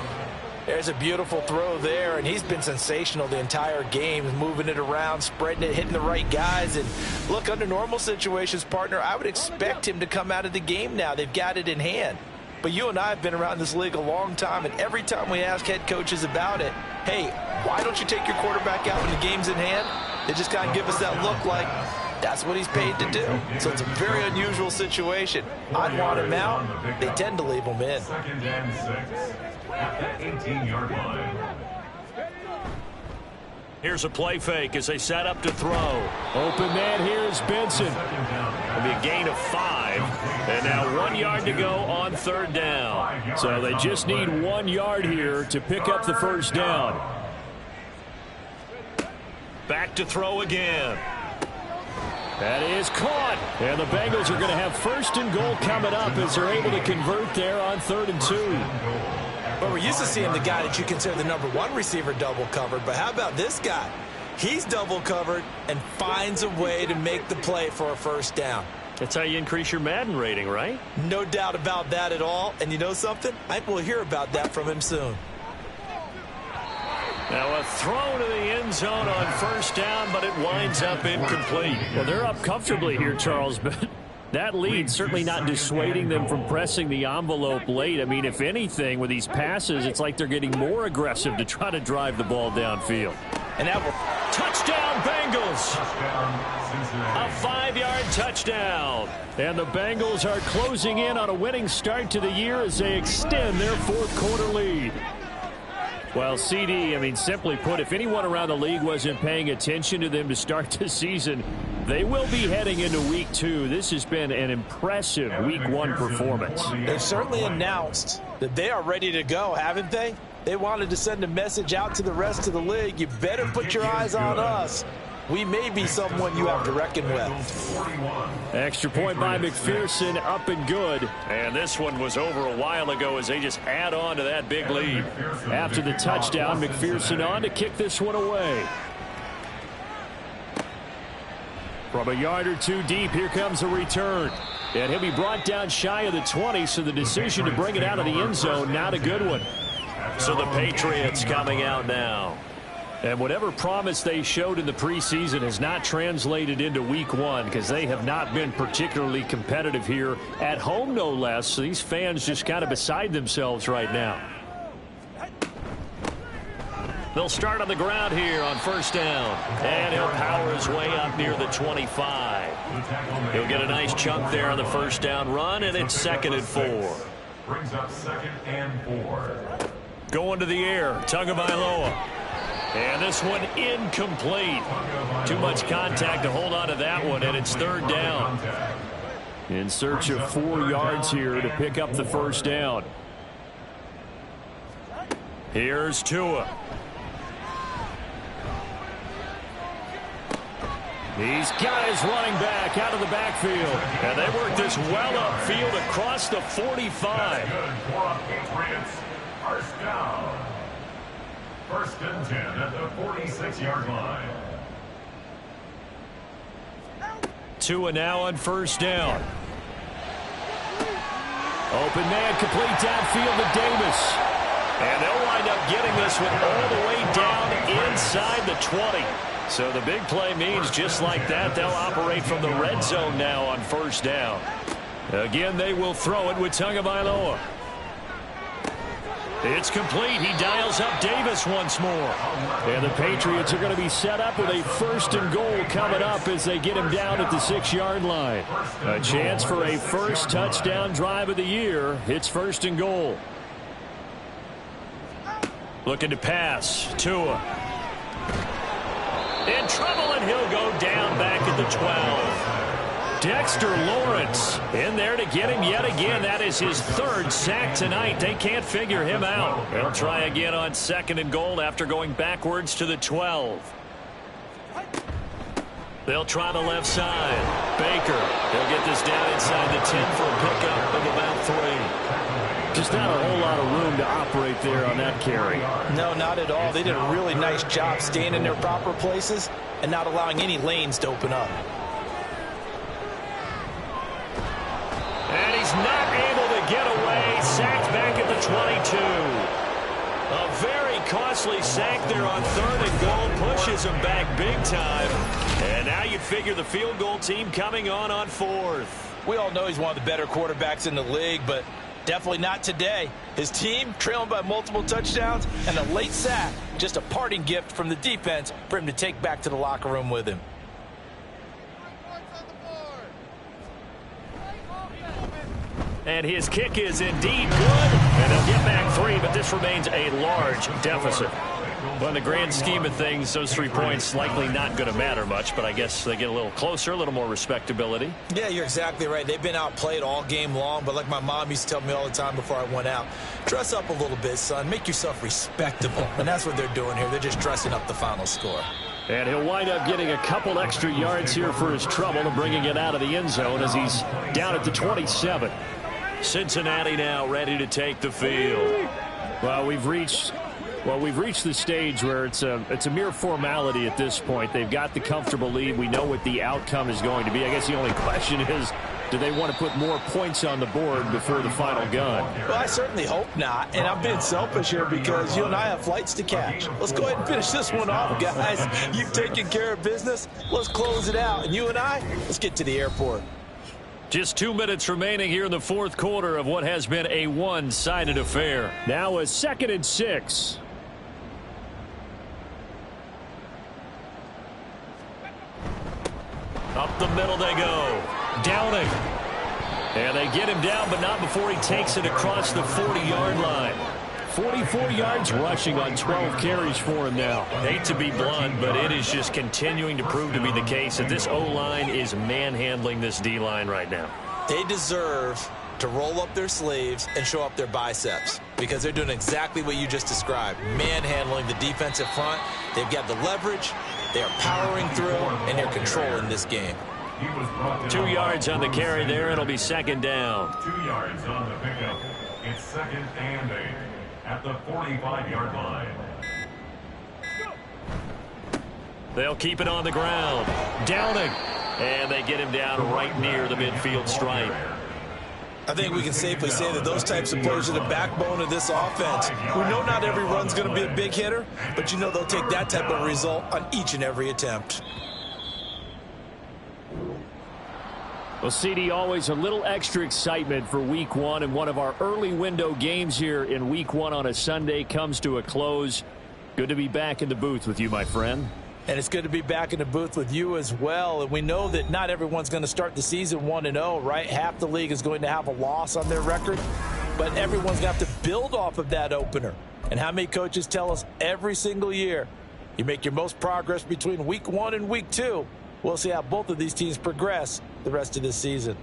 There's a beautiful throw there, and he's been sensational the entire game, moving it around, spreading it, hitting the right guys. And look, under normal situations, partner, I would expect him to come out of the game now. They've got it in hand. But you and I have been around this league a long time, and every time we ask head coaches about it, hey, why don't you take your quarterback out when the game's in hand? They just kind of give us that look like that's what he's paid to do. So it's a very unusual situation. I'd want him out. They tend to leave him in. 2nd and 6 at the 18-yard line. Here's a play fake as they set up to throw. Open man here is Benson. It'll be a gain of 5. And now 1 yard to go on 3rd down. So they just need 1 yard here to pick up the first down. Back to throw again. That is caught. And the Bengals are going to have 1st and goal coming up as they're able to convert there on 3rd and 2. But we're used to seeing the guy that you consider the #1 receiver double covered. But how about this guy? He's double covered and finds a way to make the play for a 1st down. That's how you increase your Madden rating, right? No doubt about that at all. And you know something? I think we'll hear about that from him soon. Now a throw to the end zone on 1st down, but it winds up incomplete. Well, they're up comfortably here, Charles, but that lead certainly not dissuading them from pressing the envelope late. I mean, if anything, with these passes, it's like they're getting more aggressive to try to drive the ball downfield. And that will... Touchdown, Bengals! A 5-yard touchdown. And the Bengals are closing in on a winning start to the year as they extend their 4th quarter lead. Well, CD, I mean, simply put, if anyone around the league wasn't paying attention to them to start the season, they will be heading into Week 2. This has been an impressive Week 1 performance. They've certainly announced that they are ready to go, haven't they? They wanted to send a message out to the rest of the league. You better put your eyes on us. We may be someone you have to reckon with. Extra point by McPherson, up and good. And this one was over a while ago as they just add on to that big lead. After the touchdown, McPherson on to kick this one away. From a yard or 2 deep, here comes a return. And he'll be brought down shy of the 20, so the decision to bring it out of the end zone, not a good one. So the Patriots coming out now. And whatever promise they showed in the preseason has not translated into Week 1 because they have not been particularly competitive here at home, no less. So these fans just kind of beside themselves right now. They'll start on the ground here on 1st down. And he'll power his way up near the 25. He'll get a nice chunk there on the 1st down run, and it's 2nd and 4. Brings up 2nd and 4. Going to the air, Tagovailoa. And this one incomplete. Too much contact to hold on to that one, and it's 3rd down. In search of 4 yards here to pick up the 1st down. Here's Tua. He's got his running back out of the backfield. And they work this well upfield across the 45. Good for Patriots. 1st down. 1st and 10 at the 46-yard line. Tua now on 1st down. Open man, complete downfield to Davis. And they'll wind up getting this one all the way down inside the 20. So the big play means just like that, they'll operate from the red zone now on 1st down. Again, they will throw it with Tagovailoa. It's complete. He dials up Davis once more. And the Patriots are going to be set up with a 1st and goal coming up as they get him down at the 6-yard line. A chance for a first touchdown drive of the year. It's 1st and goal. Looking to pass. Tua. In trouble, and he'll go down back at the 12. Dexter Lawrence in there to get him yet again. That is his third sack tonight. They can't figure him out. They'll try again on 2nd and goal after going backwards to the 12. They'll try the left side. Baker, he'll get this down inside the 10 for a pickup of about 3. Just not a whole lot of room to operate there on that carry. No, not at all. They did a really nice job staying in their proper places and not allowing any lanes to open up. And he's not able to get away. Sacked back at the 22. A very costly sack there on 3rd and goal. Pushes him back big time. And now you figure the field goal team coming on 4th. We all know he's one of the better quarterbacks in the league, but definitely not today. His team trailing by multiple touchdowns and a late sack. Just a parting gift from the defense for him to take back to the locker room with him. And his kick is indeed good. And they'll get back 3, but this remains a large deficit. Well, in the grand scheme of things, those 3 points likely not going to matter much, but I guess they get a little closer, a little more respectability. Yeah, you're exactly right. They've been outplayed all game long, but like my mom used to tell me all the time before I went out, dress up a little bit, son. Make yourself respectable. And that's what they're doing here. They're just dressing up the final score. And he'll wind up getting a couple extra yards here for his trouble and bringing it out of the end zone as he's down at the 27. Cincinnati now ready to take the field. Well, we've reached the stage where it's a mere formality at this point. They've got the comfortable lead. We know what the outcome is going to be. I guess the only question is, do they want to put more points on the board before the final gun? Well, I certainly hope not. And I'm being selfish here because you and I have flights to catch. Let's go ahead and finish this one off, guys. You've taken care of business. Let's close it out. And you and I, let's get to the airport. Just 2 minutes remaining here in the 4th quarter of what has been a one-sided affair. Now a 2nd and 6. Up the middle they go. Downing. And they get him down, but not before he takes it across the 40-yard line. 44 yards rushing on 12 carries for him now. Hate to be blunt, but it is just continuing to prove to be the case that this O-line is manhandling this D-line right now. They deserve to roll up their sleeves and show up their biceps because they're doing exactly what you just described, manhandling the defensive front. They've got the leverage, they are powering through, and they're controlling this game. 2 yards on the carry there. It'll be 2nd down. 2 yards on the pickup. It's 2nd and 8 at the 45-yard line. They'll keep it on the ground. Downing. And they get him down right near the midfield stripe. I think we can safely say that those types of players are the backbone of this offense. We know not every run's going to be a big hitter, but you know they'll take that type of result on each and every attempt. Well, CD, always a little extra excitement for Week 1, and one of our early window games here in Week 1 on a Sunday comes to a close. Good to be back in the booth with you, my friend. And it's good to be back in the booth with you as well. And we know that not everyone's going to start the season 1-0, right? Half the league is going to have a loss on their record, but everyone's got to build off of that opener. And how many coaches tell us every single year, you make your most progress between Week 1 and Week 2. We'll see how both of these teams progress the rest of this season.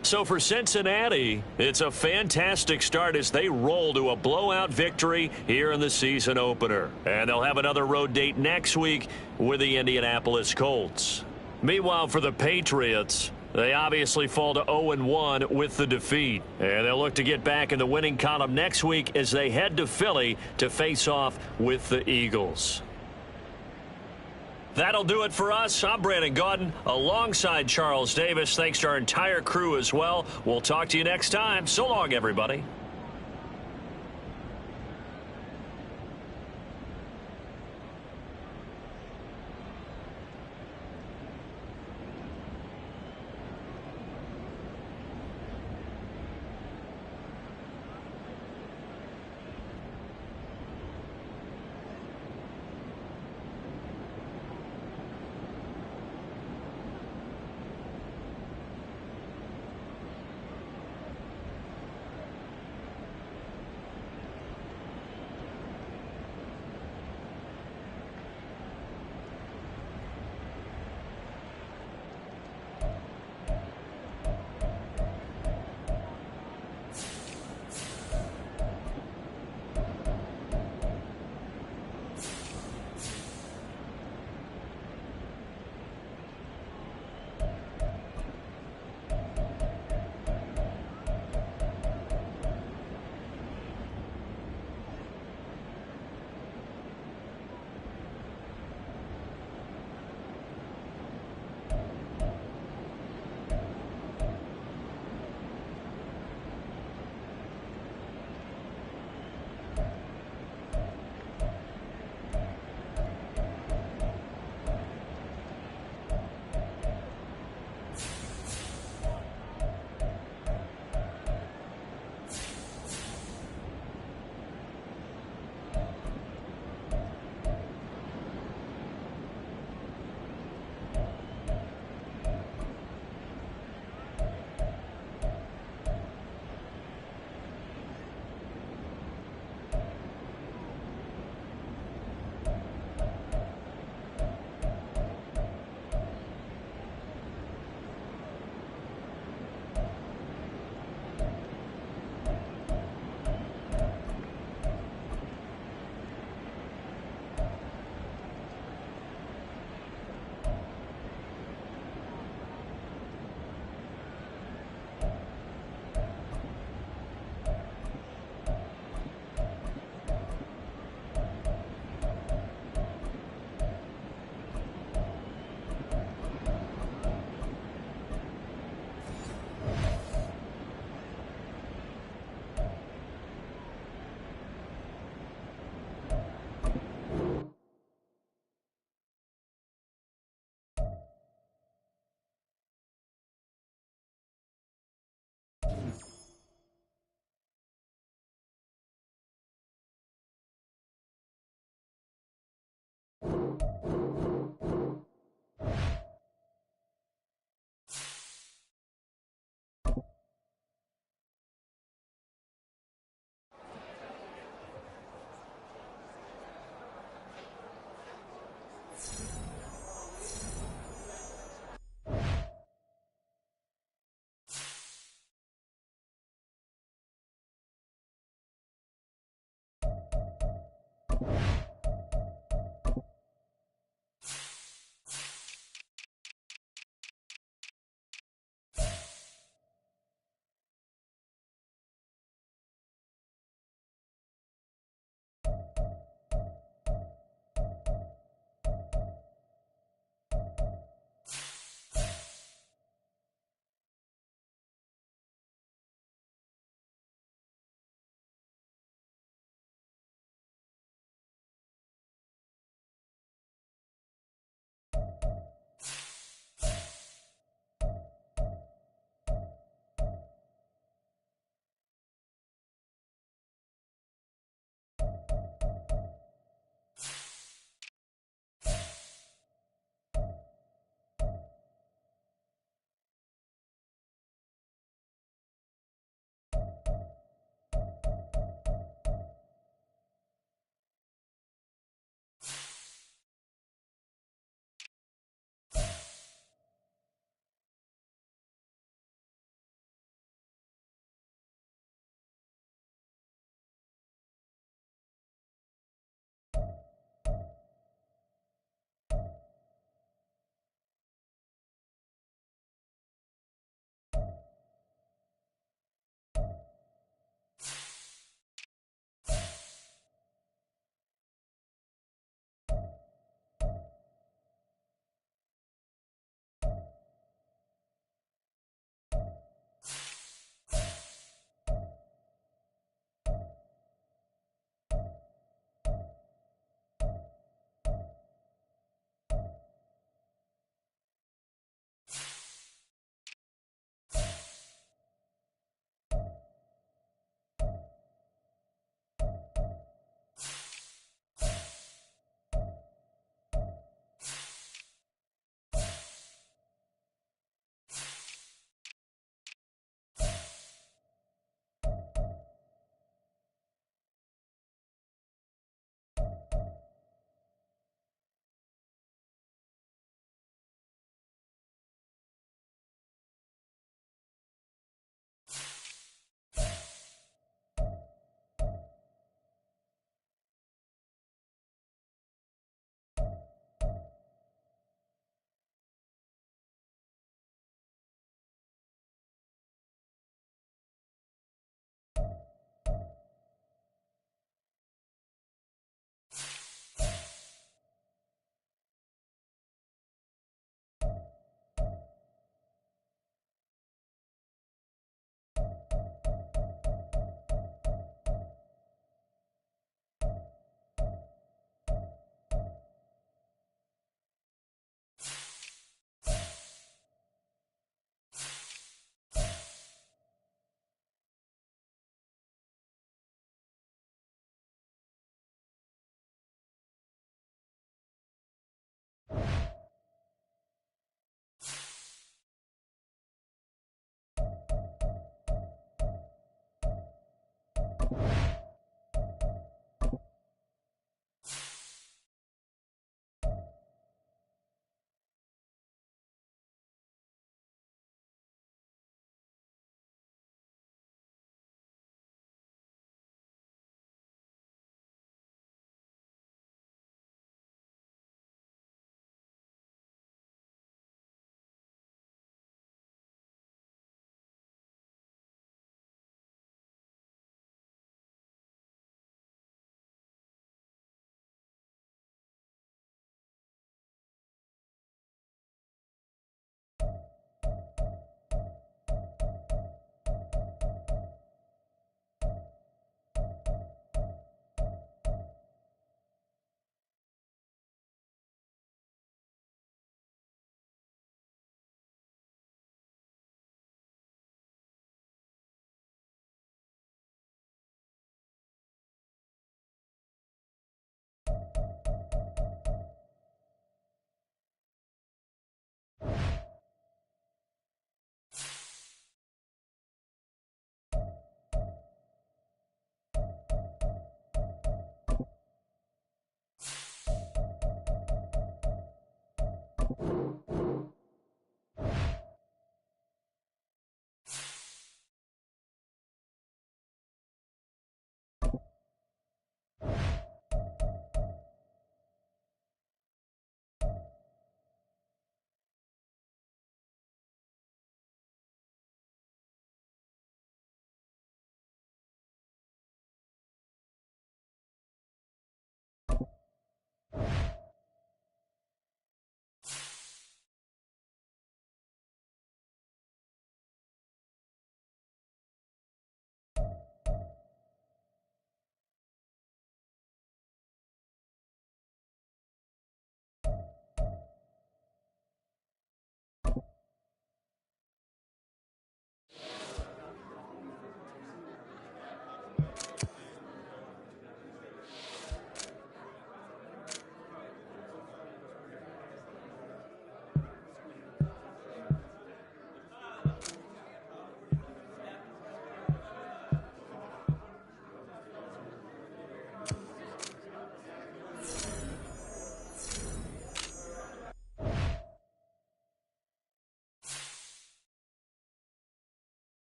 So for Cincinnati, it's a fantastic start as they roll to a blowout victory here in the season opener. And they'll have another road date next week with the Indianapolis Colts. Meanwhile, for the Patriots, they obviously fall to 0-1 with the defeat. And they'll look to get back in the winning column next week as they head to Philly to face off with the Eagles. That'll do it for us. I'm Brandon Gaudin alongside Charles Davis. Thanks to our entire crew as well. We'll talk to you next time. So long, everybody.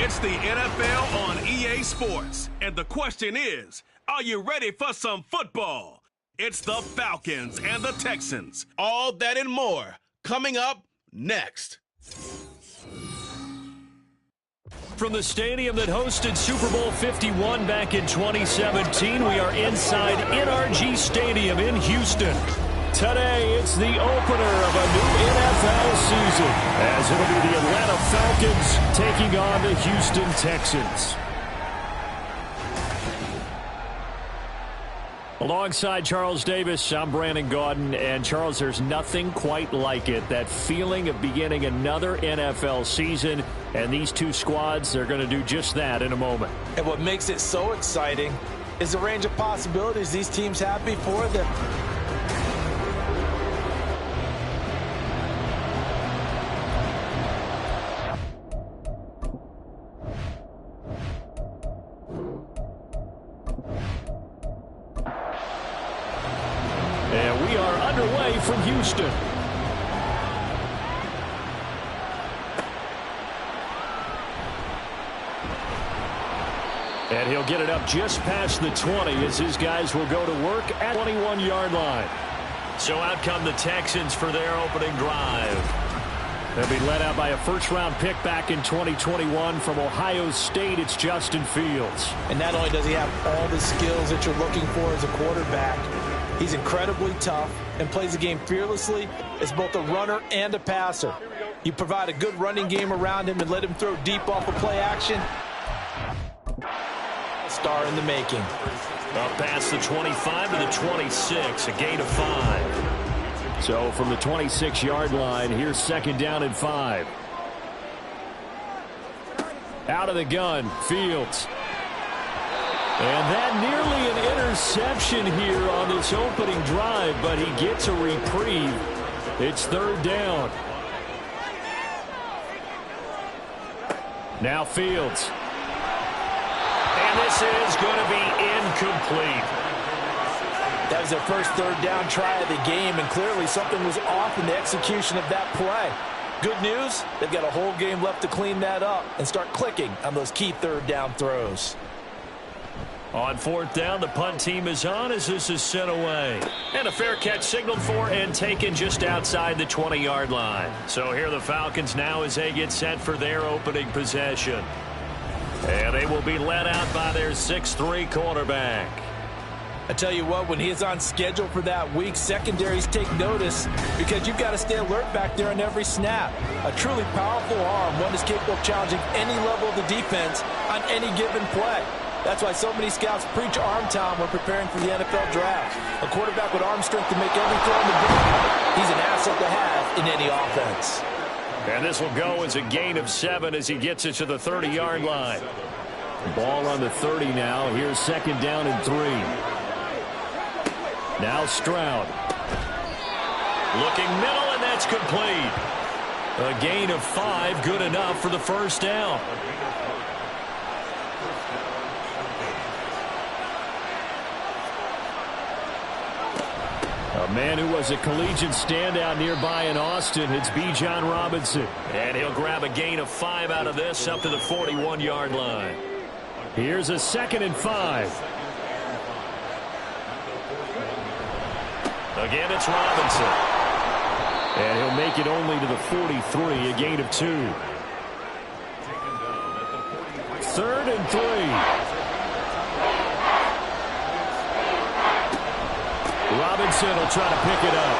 It's the NFL on EA Sports. And the question is, are you ready for some football? It's the Falcons and the Texans. All that and more coming up next. From the stadium that hosted Super Bowl 51 back in 2017, we are inside NRG Stadium in Houston. Today, it's the opener of a new NFL season, as it'll be the Atlanta Falcons taking on the Houston Texans. Alongside Charles Davis, I'm Brandon Gaudin, and Charles, there's nothing quite like it. That feeling of beginning another NFL season, and these two squads, they're going to do just that in a moment. And what makes it so exciting is the range of possibilities these teams have before them. And we are underway from Houston. And he'll get it up just past the 20 as his guys will go to work at 21-yard line. So out come the Texans for their opening drive. They'll be led out by a first-round pick back in 2021 from Ohio State. It's Justin Fields. And not only does he have all the skills that you're looking for as a quarterback, he's incredibly tough and plays the game fearlessly as both a runner and a passer. You provide a good running game around him and let him throw deep off of play action. Star in the making. Up past the 25 to the 26, a gain of 5. So from the 26-yard line, here's second down and 5. Out of the gun, Fields. And that nearly an interception here on this opening drive, but he gets a reprieve. It's third down. Now Fields. And this is going to be incomplete. That was their first third down try of the game, and clearly something was off in the execution of that play. Good news, they've got a whole game left to clean that up and start clicking on those key third down throws. On fourth down, the punt team is on as this is sent away. And a fair catch signaled for and taken just outside the 20-yard line. So here are the Falcons now as they get set for their opening possession. And they will be led out by their 6'3" quarterback. I tell you what, when he is on schedule for that week, secondaries take notice because you've got to stay alert back there on every snap. A truly powerful arm, one is capable of challenging any level of the defense on any given play. That's why so many scouts preach arm time when preparing for the NFL draft. A quarterback with arm strength to make every throw in the ball. He's an asset to have in any offense. And this will go as a gain of 7 as he gets it to the 30-yard line. Ball on the 30 now. Here's second down and 3. Now Stroud. Looking middle, and that's complete. A gain of 5, good enough for the first down. A man who was a collegiate standout nearby in Austin, it's Bijan Robinson. And he'll grab a gain of 5 out of this up to the 41-yard line. Here's a second and 5. Again, it's Robinson. And he'll make it only to the 43, a gain of 2. Third and 3. Robinson will try to pick it up.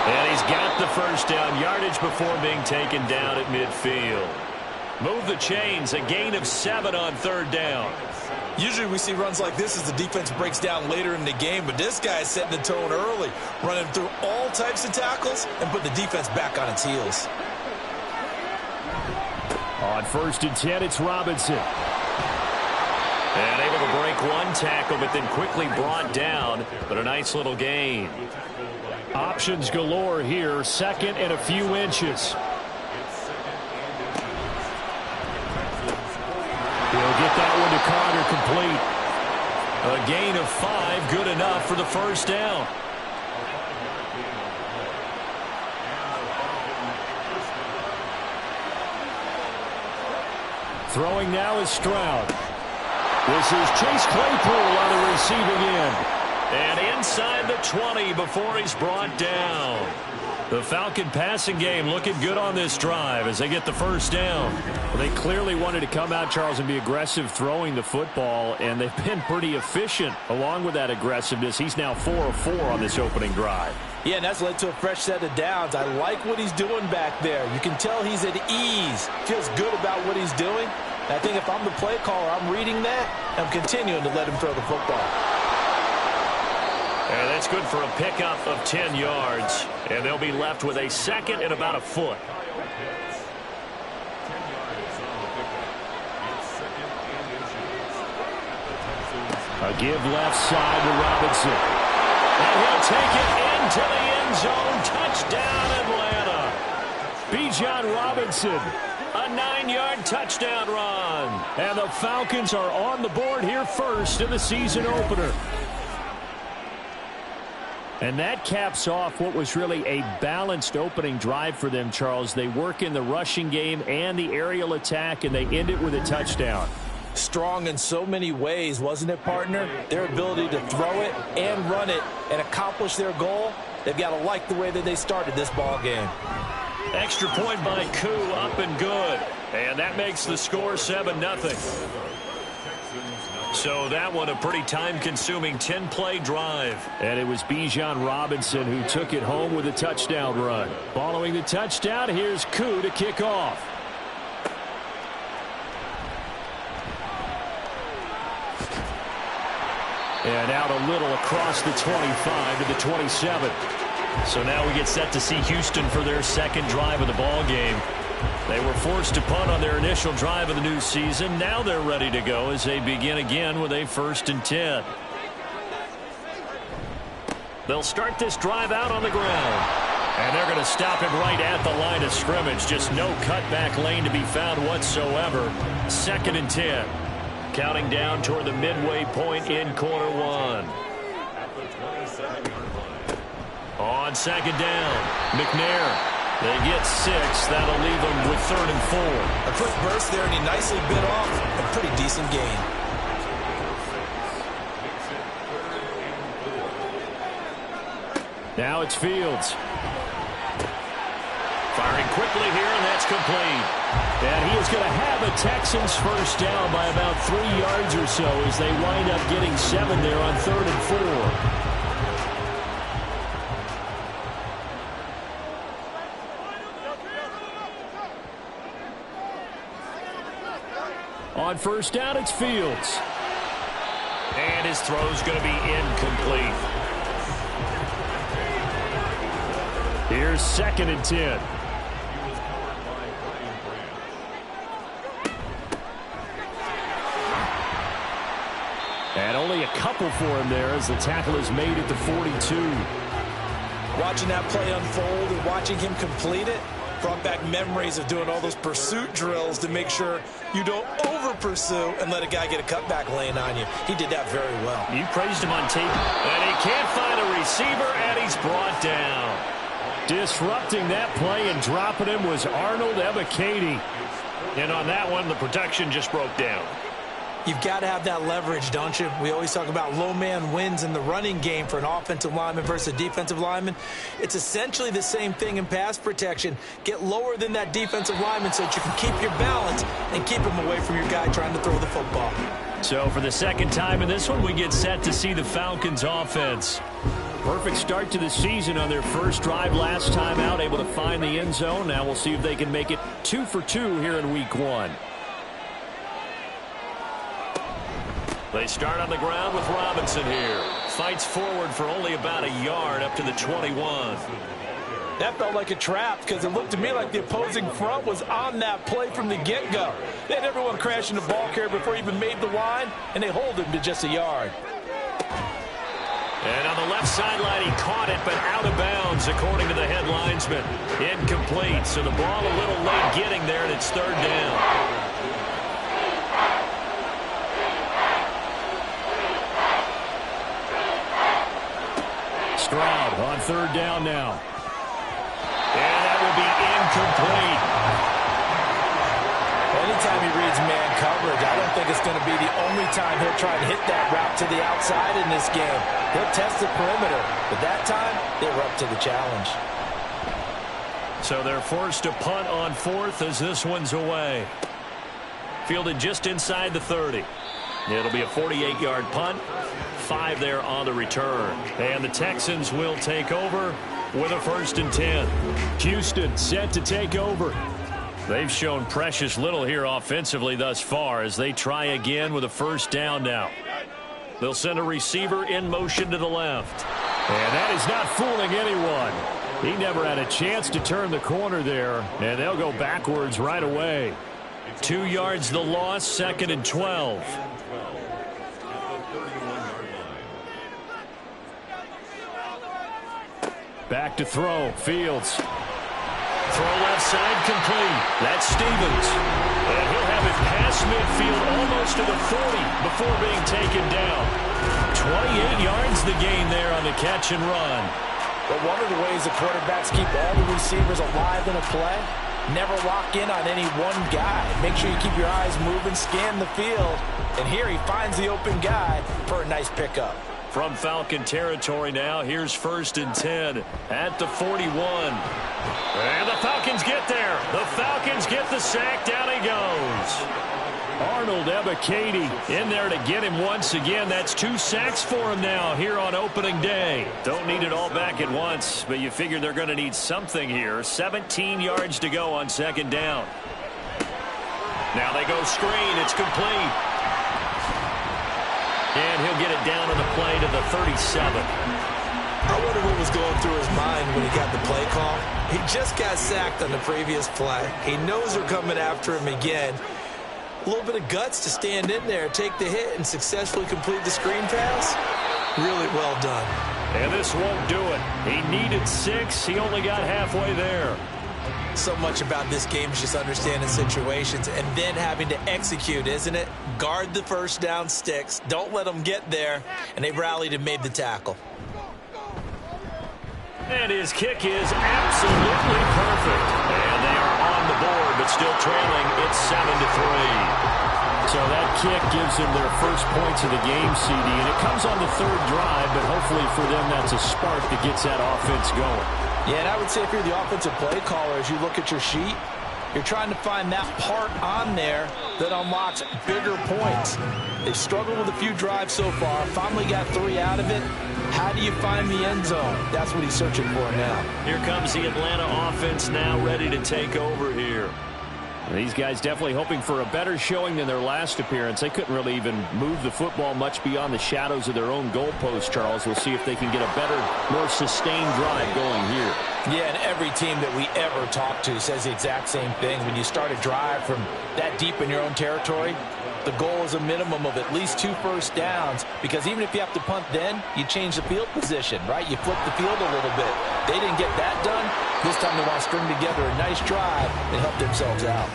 And he's got the first down yardage before being taken down at midfield. Move the chains, a gain of 7 on third down. Usually we see runs like this as the defense breaks down later in the game, but this guy is setting the tone early, running through all types of tackles and put the defense back on its heels. On first and 10, it's Robinson. And able to break one tackle, but then quickly brought down, but a nice little gain. Options galore here, second and a few inches. He'll get that one to Carter complete. A gain of 5, good enough for the first down. Throwing now is Stroud. This is Chase Claypool on the receiving end. And inside the 20 before he's brought down. The Falcon passing game looking good on this drive as they get the first down. Well, they clearly wanted to come out, Charles, and be aggressive throwing the football, and they've been pretty efficient along with that aggressiveness. He's now 4 of 4 on this opening drive. Yeah, and that's led to a fresh set of downs. I like what he's doing back there. You can tell he's at ease. Feels good about what he's doing. And I think if I'm the play caller, I'm reading that, and I'm continuing to let him throw the football. And that's good for a pickup of 10 yards. And they'll be left with a second and about a foot. A give left side to Robinson. And he'll take it into the end zone. Touchdown, Atlanta. Bijan Robinson. A 9-yard touchdown run. And the Falcons are on the board here first in the season opener. And that caps off what was really a balanced opening drive for them, Charles. They work in the rushing game and the aerial attack, and they end it with a touchdown. Strong in so many ways, wasn't it, partner? Their ability to throw it and run it and accomplish their goal, they've got to like the way that they started this ball game. Extra point by Koo, up and good. And that makes the score 7-0. So that one a pretty time-consuming 10-play drive. And it was Bijan Robinson who took it home with a touchdown run. Following the touchdown, here's Koo to kick off. And out a little across the 25 to the 27. So now we get set to see Houston for their second drive of the ball game. They were forced to punt on their initial drive of the new season. Now they're ready to go as they begin again with a 1st and 10. They'll start this drive out on the ground. And they're going to stop him right at the line of scrimmage. Just no cutback lane to be found whatsoever. 2nd and 10. Counting down toward the midway point in quarter one. On 2nd down, McNair. They get 6. That'll leave them with 3rd and 4. A quick burst there, and he nicely bit off a pretty decent gain. Now it's Fields. Firing quickly here, and that's complete. And he is going to have a Texans first down by about 3 yards or so as they wind up getting 7 there on 3rd and 4. On 1st down, it's Fields. And his throw's going to be incomplete. Here's 2nd and 10. And only a couple for him there as the tackle is made at the 42. Watching that play unfold and watching him complete it brought back memories of doing all those pursuit drills to make sure you don't over-pursue and let a guy get a cutback lane on you. He did that very well. You praised him on tape. And he can't find a receiver, and he's brought down. Disrupting that play and dropping him was Arnold Ebiketie. And on that one, the protection just broke down. You've got to have that leverage, don't you? We always talk about low man wins in the running game for an offensive lineman versus a defensive lineman. It's essentially the same thing in pass protection. Get lower than that defensive lineman so that you can keep your balance and keep him away from your guy trying to throw the football. So for the second time in this one, we get set to see the Falcons offense. Perfect start to the season on their first drive last time out, able to find the end zone. Now we'll see if they can make it 2 for 2 here in week 1. They start on the ground with Robinson here. Fights forward for only about a yard up to the 21. That felt like a trap because it looked to me like the opposing front was on that play from the get-go. They had everyone crashing the ball carrier before he even made the line, and they hold him to just a yard. And on the left sideline, he caught it, but out of bounds, according to the head linesman. Incomplete, so the ball a little late getting there, and it's 3rd down. Stroud on 3rd down now. And that will be incomplete. Anytime he reads man coverage, I don't think it's going to be the only time he'll try and hit that route to the outside in this game. He'll test the perimeter, but that time, they were up to the challenge. So they're forced to punt on fourth as this one's away. Fielded just inside the 30. It'll be a 48-yard punt. 5 there on the return. And the Texans will take over with a 1st and 10. Houston set to take over. They've shown precious little here offensively thus far as they try again with a 1st down now. They'll send a receiver in motion to the left. And that is not fooling anyone. He never had a chance to turn the corner there, and they'll go backwards right away. 2 yards the loss, 2nd and 12. Back to throw. Fields. Throw left side complete. That's Stevens. And he'll have it past midfield almost to the 40 before being taken down. 28 yards the gain there on the catch and run. But one of the ways the quarterbacks keep all the receivers alive in a play, never lock in on any one guy. Make sure you keep your eyes moving, scan the field. And here he finds the open guy for a nice pickup. From Falcon territory now, here's 1st and 10 at the 41. And the Falcons get there. The Falcons get the sack. Down he goes. Arnold Ebiketie in there to get him once again. That's 2 sacks for him now here on opening day. Don't need it all back at once, but you figure they're going to need something here. 17 yards to go on 2nd down. Now they go screen. It's complete. And he'll get it down on the play to the 37. I wonder what was going through his mind when he got the play call. He just got sacked on the previous play. He knows they're coming after him again. A little bit of guts to stand in there, take the hit, and successfully complete the screen pass. Really well done. And this won't do it. He needed 6. He only got halfway there. So much about this game is just understanding situations and then having to execute, isn't it? Guard the 1st down sticks. Don't let them get there. And they rallied and made the tackle. And his kick is absolutely perfect. And they are on the board, but still trailing. It's 7-3. So that kick gives them their first points of the game, CD, and it comes on the 3rd drive, but hopefully for them that's a spark that gets that offense going. Yeah, and I would say if you're the offensive play caller, as you look at your sheet, you're trying to find that part on there that unlocks bigger points. They've struggled with a few drives so far, finally got 3 out of it. How do you find the end zone? That's what he's searching for now. Here comes the Atlanta offense now ready to take over here. These guys definitely hoping for a better showing than their last appearance. They couldn't really even move the football much beyond the shadows of their own goalpost, Charles. We'll see if they can get a better, more sustained drive going here. Yeah, and every team that we ever talk to says the exact same thing. When you start a drive from that deep in your own territory, the goal is a minimum of at least 2 1st downs, because even if you have to punt then, you change the field position, right? You flip the field a little bit. They didn't get that done. This time they want to string together a nice drive and help themselves out.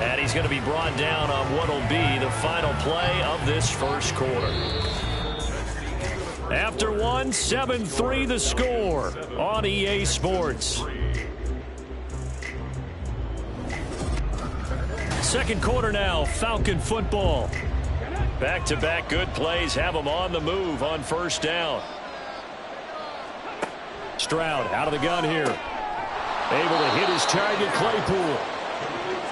And he's going to be brought down on what will be the final play of this 1st quarter. After 1, 7-3 the score on EA Sports. 2nd quarter now, Falcon football. Back-to-back good plays have them on the move on 1st down. Stroud out of the gun here. Able to hit his target, Claypool.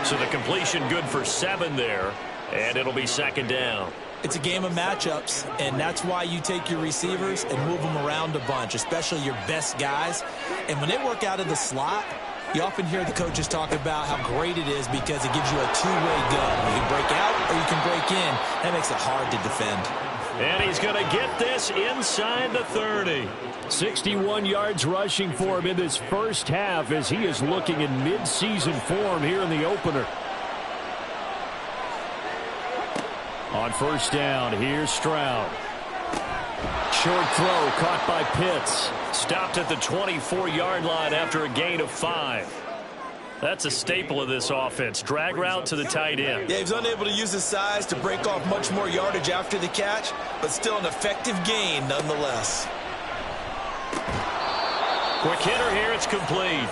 So the completion good for 7 there, and it'll be 2nd down. It's a game of matchups, and that's why you take your receivers and move them around a bunch, especially your best guys. And when they work out of the slot, you often hear the coaches talk about how great it is because it gives you a two-way gun. You can break out or you can break in. That makes it hard to defend. And he's going to get this inside the 30. 61 yards rushing for him in this 1st half as he is looking in mid-season form here in the opener. On 1st down, here's Stroud. Short throw caught by Pitts. Stopped at the 24-yard line after a gain of 5. That's a staple of this offense. Drag route to the tight end. Yeah, he's unable to use his size to break off much more yardage after the catch, but still an effective gain nonetheless. Quick hitter here, it's complete.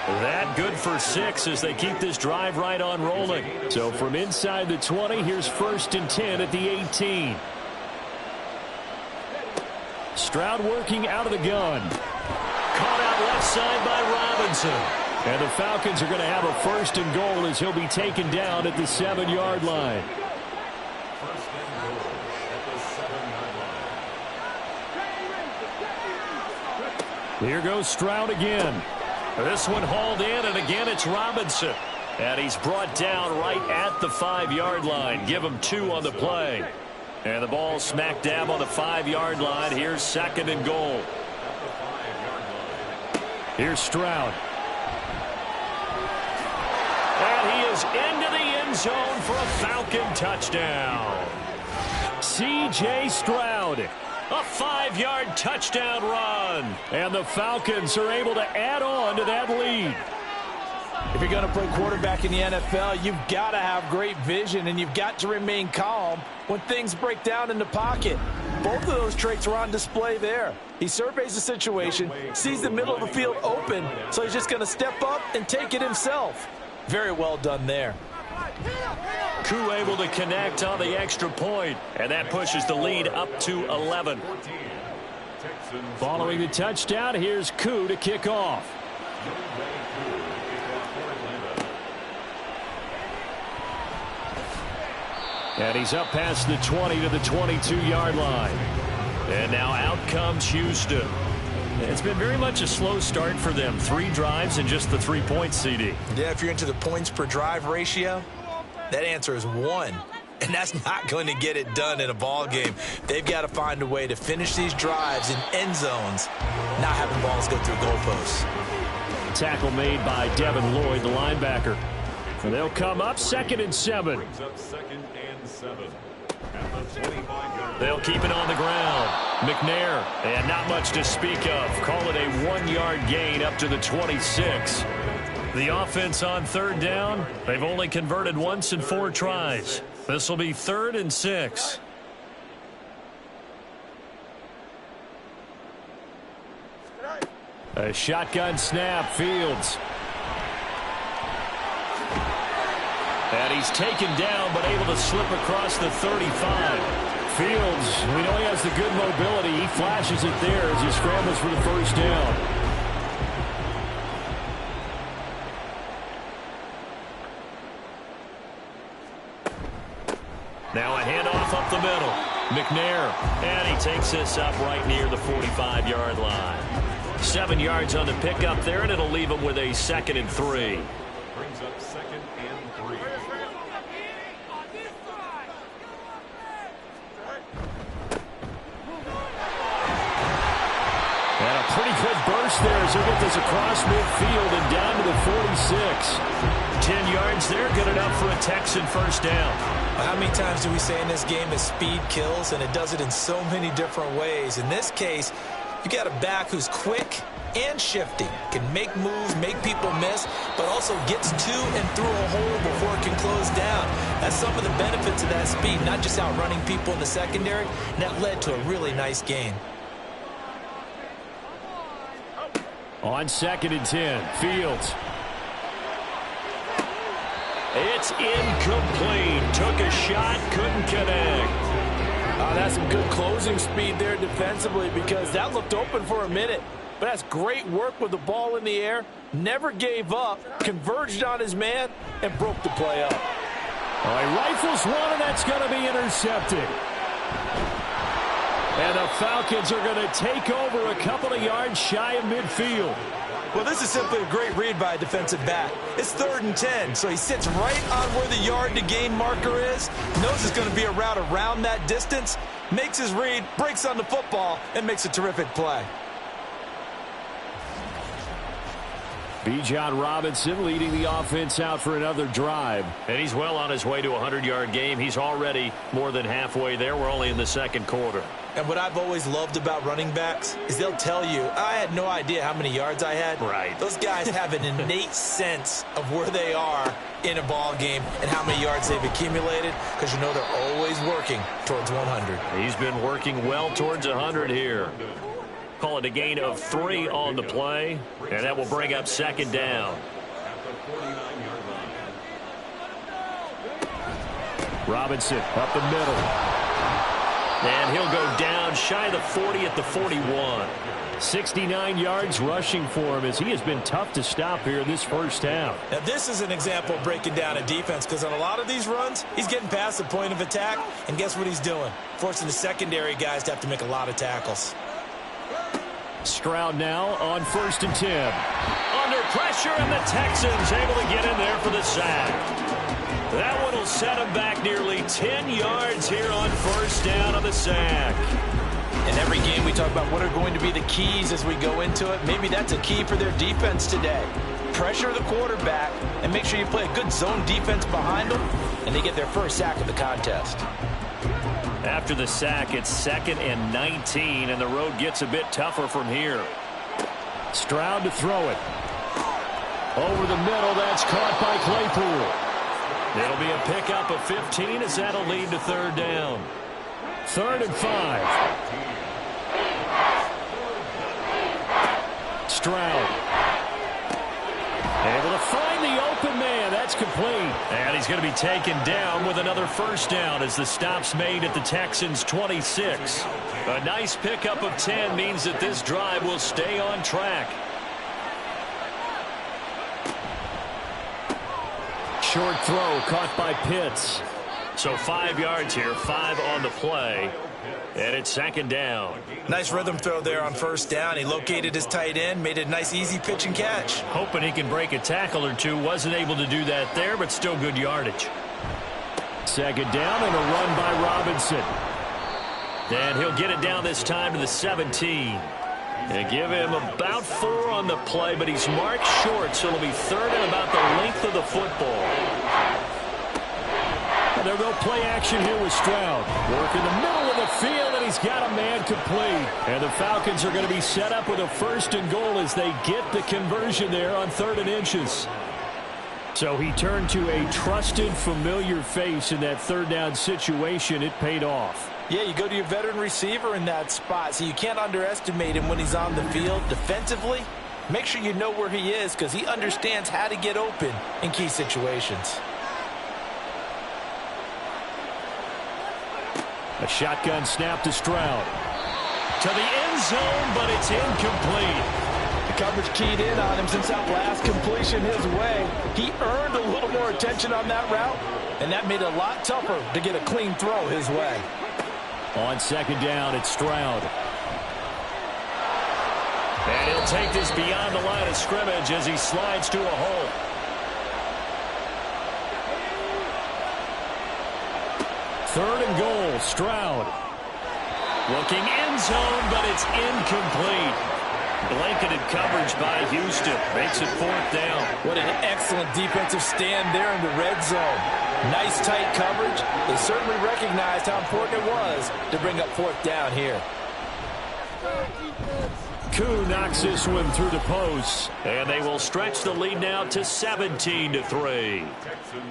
That good for 6 as they keep this drive right on rolling. So from inside the 20, here's 1st and 10 at the 18. Stroud working out of the gun. Caught out left side by Robinson. And the Falcons are going to have a 1st and goal as he'll be taken down at the 7-yard line. Here goes Stroud again. This one hauled in, and again it's Robinson. And he's brought down right at the 5-yard line. Give him 2 on the play. And the ball smack dab on the 5-yard line. Here's 2nd and goal. Here's Stroud. And he is into the end zone for a Falcon touchdown. C.J. Stroud, a 5-yard touchdown run. And the Falcons are able to add on to that lead. If you're going to play quarterback in the NFL, you've got to have great vision, and you've got to remain calm when things break down in the pocket. Both of those traits are on display there. He surveys the situation, sees the middle of the field open, so he's just going to step up and take it himself. Very well done there. Koo able to connect on the extra point, and that pushes the lead up to 11. Following the touchdown, here's Koo to kick off. And he's up past the 20 to the 22-yard line. And now out comes Houston. It's been very much a slow start for them. 3 drives and just the 3 points, CD. Yeah, if you're into the points per drive ratio, that answer is 1. And that's not going to get it done in a ball game. They've got to find a way to finish these drives in end zones, not having balls go through goalposts. Tackle made by Devin Lloyd, the linebacker. And they'll come up 2nd and 7. They'll keep it on the ground. McNair, and not much to speak of. Call it a 1-yard gain up to the 26. The offense on 3rd down, they've only converted once in 4 tries. This will be 3rd and 6. A shotgun snap, Fields. And he's taken down, but able to slip across the 35. Fields, we know he has the good mobility. He flashes it there as he scrambles for the 1st down. Now a handoff up the middle. McNair, and he takes this up right near the 45-yard line. 7 yards on the pickup there, and it'll leave him with a 2nd and 3. Brings up 2nd and 3. And a pretty good burst there as he gets this across midfield and down to the 46. 10 yards there, good enough for a Texan 1st down. How many times do we say in this game that speed kills, and it does it in so many different ways? In this case, you got a back who's quick and shifty, can make moves, make people miss, but also gets to and through a hole before it can close down. That's some of the benefits of that speed, not just outrunning people in the secondary, and that led to a really nice gain. On 2nd and 10, Fields. It's incomplete. Took a shot, couldn't connect. That's some good closing speed there defensively, because that looked open for a minute. But that's great work with the ball in the air. Never gave up, converged on his man, and broke the play up. He rifles one, and that's going to be intercepted. And the Falcons are going to take over a couple of yards shy of midfield. Well, this is simply a great read by a defensive back. It's 3rd and 10, so he sits right on where the yard-to-gain marker is, knows it's going to be a route around that distance, makes his read, breaks on the football, and makes a terrific play. Bijan Robinson leading the offense out for another drive. And he's well on his way to a 100-yard game. He's already more than halfway there. We're only in the 2nd quarter. And what I've always loved about running backs is they'll tell you, I had no idea how many yards I had. Right. Those guys have an innate sense of where they are in a ball game and how many yards they've accumulated, because you know they're always working towards 100. He's been working well towards 100 here. call it a gain of 3 on the play, and that will bring up second down. Robinson up the middle. And he'll go down shy of the 40 at the 41. 69 yards rushing for him as he has been tough to stop here in this first half. Now, this is an example of breaking down a defense because on a lot of these runs, he's getting past the point of attack, and guess what he's doing? Forcing the secondary guys to have to make a lot of tackles. Stroud now on 1st and 10. Under pressure, and the Texans able to get in there for the sack. That one will set him back nearly 10 yards here on 1st down on the sack. In every game, we talk about what are going to be the keys as we go into it. Maybe that's a key for their defense today. Pressure the quarterback and make sure you play a good zone defense behind them, and they get their first sack of the contest. After the sack, it's 2nd and 19, and the road gets a bit tougher from here. Stroud to throw it. Over the middle, that's caught by Claypool. It'll be a pickup of 15 as that'll lead to 3rd down. 3rd and 5. Stroud. Able to find the open man. That's complete. And he's going to be taken down with another 1st down as the stop's made at the Texans' 26. A nice pickup of 10 means that this drive will stay on track. Short throw caught by Pitts. So 5 yards here, 5 on the play. And it's 2nd down. Nice rhythm throw there on 1st down. He located his tight end, made a nice easy pitch and catch. Hoping he can break a tackle or two. Wasn't able to do that there, but still good yardage. 2nd down and a run by Robinson. And he'll get it down this time to the 17. And give him about 4 on the play, but he's marked short, so it'll be 3rd and about the length of the football. And they'll go play action here with Stroud. Work in the middle of the field, and he's got a man complete. And the Falcons are going to be set up with a 1st and goal as they get the conversion there on 3rd and inches. So he turned to a trusted, familiar face in that 3rd down situation. It paid off. Yeah, you go to your veteran receiver in that spot, so you can't underestimate him when he's on the field defensively. Make sure you know where he is because he understands how to get open in key situations. A shotgun snap to Stroud. To the end zone, but it's incomplete. The coverage keyed in on him since that last completion his way. He earned a little more attention on that route, and that made it a lot tougher to get a clean throw his way. On 2nd down, it's Stroud. And he'll take this beyond the line of scrimmage as he slides to a hole. Third and goal, Stroud. Looking end zone, but it's incomplete. Blanketed coverage by Houston. Makes it 4th down. What an excellent defensive stand there in the red zone. Nice tight coverage. They certainly recognized how important it was to bring up 4th down here. Koo knocks this one through the post, and they will stretch the lead now to 17-3.